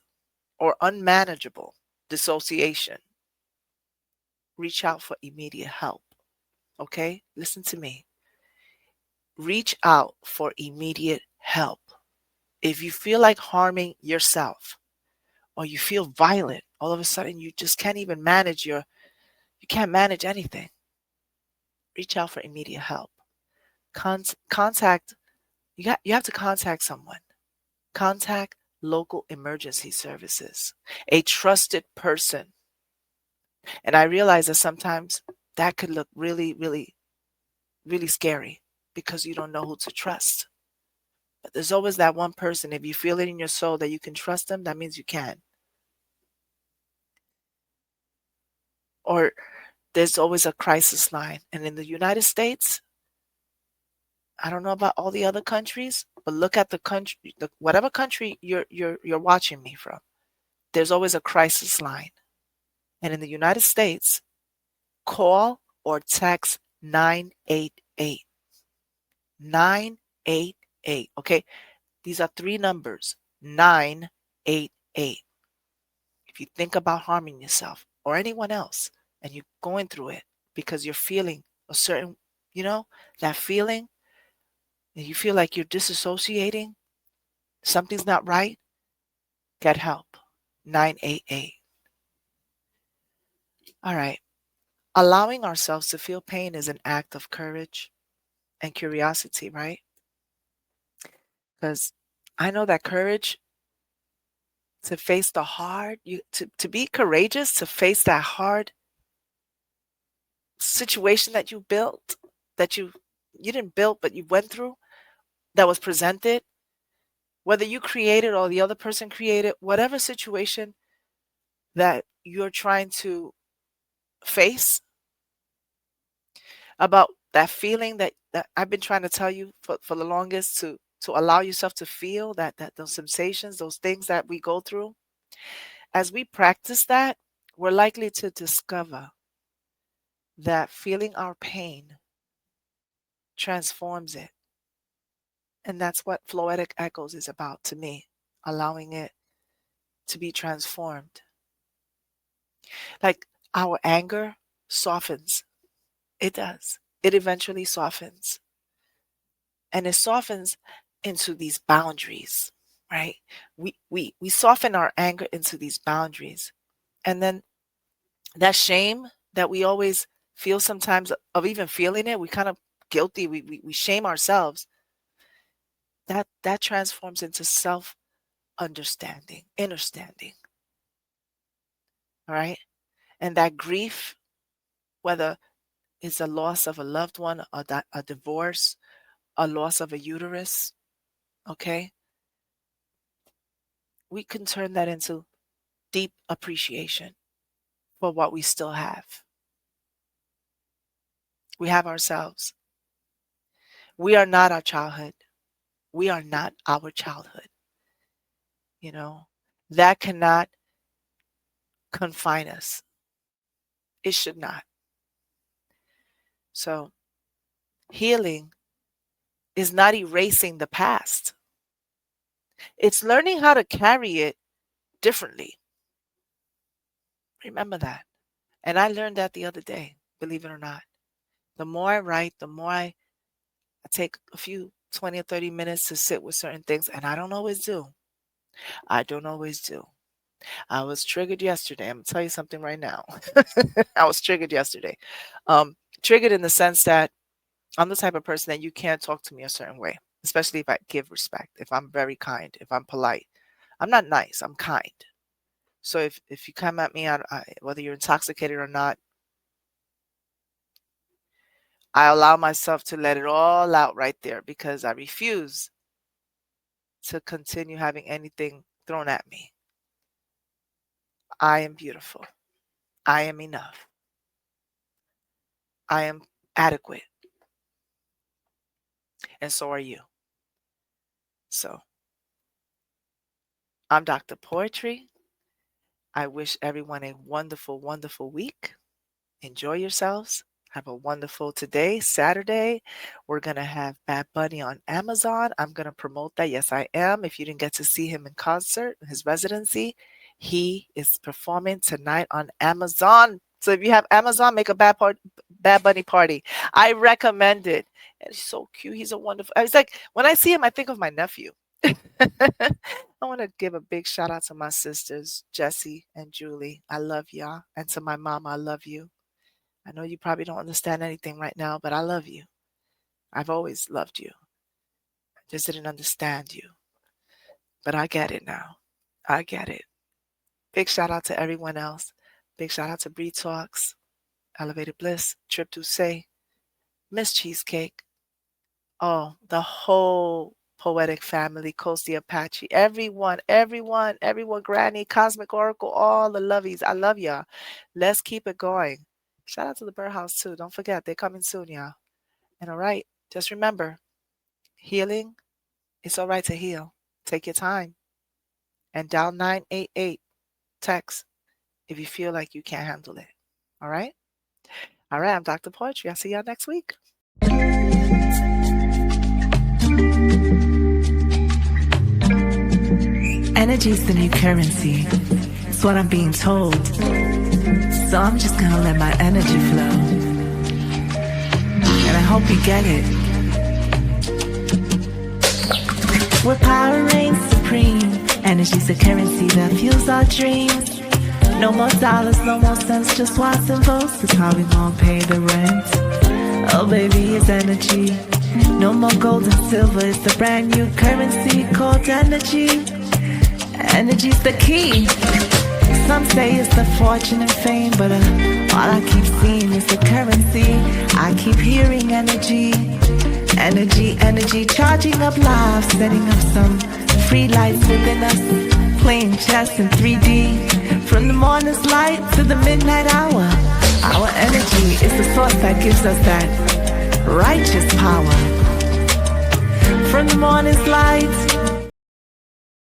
or unmanageable dissociation, reach out for immediate help. Okay? Listen to me. Reach out for immediate help. If you feel like harming yourself or you feel violent, all of a sudden you just can't even manage you can't manage anything. Reach out for immediate help. Contact, you have to contact someone. Contact local emergency services, a trusted person. And I realize that sometimes that could look really, really, really scary because you don't know who to trust. But there's always that one person. If you feel it in your soul that you can trust them, that means you can. Or there's always a crisis line. And in the United States, I don't know about all the other countries, but look at the country, whatever country you're watching me from. There's always a crisis line. And in the United States, call or text 988. 988. Okay? These are 3 numbers. 988. If you think about harming yourself or anyone else and you're going through it because you're feeling a certain, that feeling, and you feel like you're disassociating, something's not right, get help. 988. All right. Allowing ourselves to feel pain is an act of courage and curiosity, right? Because I know that courage to face the hard, to be courageous, to face that hard situation that you built, that you didn't build, but you went through, that was presented, whether you created or the other person created, whatever situation that you're trying to face, about that feeling that I've been trying to tell you for the longest, to allow yourself to feel that those sensations, those things that we go through. As we practice that, we're likely to discover that feeling our pain transforms it. And that's what Floetic Echoes is about to me, allowing it to be transformed. Like our anger softens. It does. It eventually softens. And it softens into these boundaries, right? We soften our anger into these boundaries. And then that shame that we always feel sometimes of even feeling it. We kind of guilty. We shame ourselves. That transforms into self-understanding, understanding. All right? And that grief, whether it's a loss of a loved one, a divorce, a loss of a uterus, okay? We can turn that into deep appreciation for what we still have. We have ourselves. We are not our childhood. We are not our childhood. You know, that cannot confine us. It should not. So, healing is not erasing the past. It's learning how to carry it differently. Remember that. And I learned that the other day, believe it or not. The more I write, the more I take a few 20 or 30 minutes to sit with certain things, and I don't always do. I don't always do. I was triggered yesterday. I'm going to tell you something right now. I was triggered yesterday. Triggered in the sense that I'm the type of person that you can't talk to me a certain way, especially if I give respect, if I'm very kind, if I'm polite. I'm not nice, I'm kind. So if you come at me, whether you're intoxicated or not, I allow myself to let it all out right there because I refuse to continue having anything thrown at me. I am beautiful. I am enough. I am adequate. And so are you. So, I'm Dr. Poetry. I wish everyone a wonderful, wonderful week. Enjoy yourselves. Have a wonderful today, Saturday. We're going to have Bad Bunny on Amazon. I'm going to promote that. Yes, I am. If you didn't get to see him in concert, his residency, he is performing tonight on Amazon. So if you have Amazon, make a Bad Bunny party. I recommend it. And he's so cute. He's a wonderful. It's like when I see him, I think of my nephew. I want to give a big shout out to my sisters, Jessie and Julie. I love y'all. And to my mama, I love you. I know you probably don't understand anything right now, but I love you. I've always loved you. I just didn't understand you. But I get it now. I get it. Big shout out to everyone else. Big shout out to Bree Talks, Elevated Bliss, Trip to Say, Miss Cheesecake. Oh, the whole Poetic family, Coast the Apache, everyone, Granny, Cosmic Oracle, all the lovies. I love y'all. Let's keep it going. Shout out to the Birdhouse too. Don't forget, they're coming soon, y'all. And all right, just remember, healing, it's all right to heal. Take your time. And dial 988 text if you feel like you can't handle it. All right? All right, I'm Dr. Poetry. I'll see y'all next week. Energy's the new currency. It's what I'm being told. So I'm just gonna let my energy flow. And I hope you get it. Where power reigns supreme. Energy's the currency that fuels our dreams. No more dollars, no more cents, just watts and volts. That's how we gon' pay the rent. Oh baby, it's energy. No more gold and silver, it's the brand new currency called energy. Energy's the key. Some say it's the fortune and fame, but all I keep seeing is the currency. I keep hearing energy. Energy, charging up lives, setting up some free lights within us, playing chess in 3D. From the morning's light to the midnight hour, our energy is the source that gives us that righteous power. From the morning's light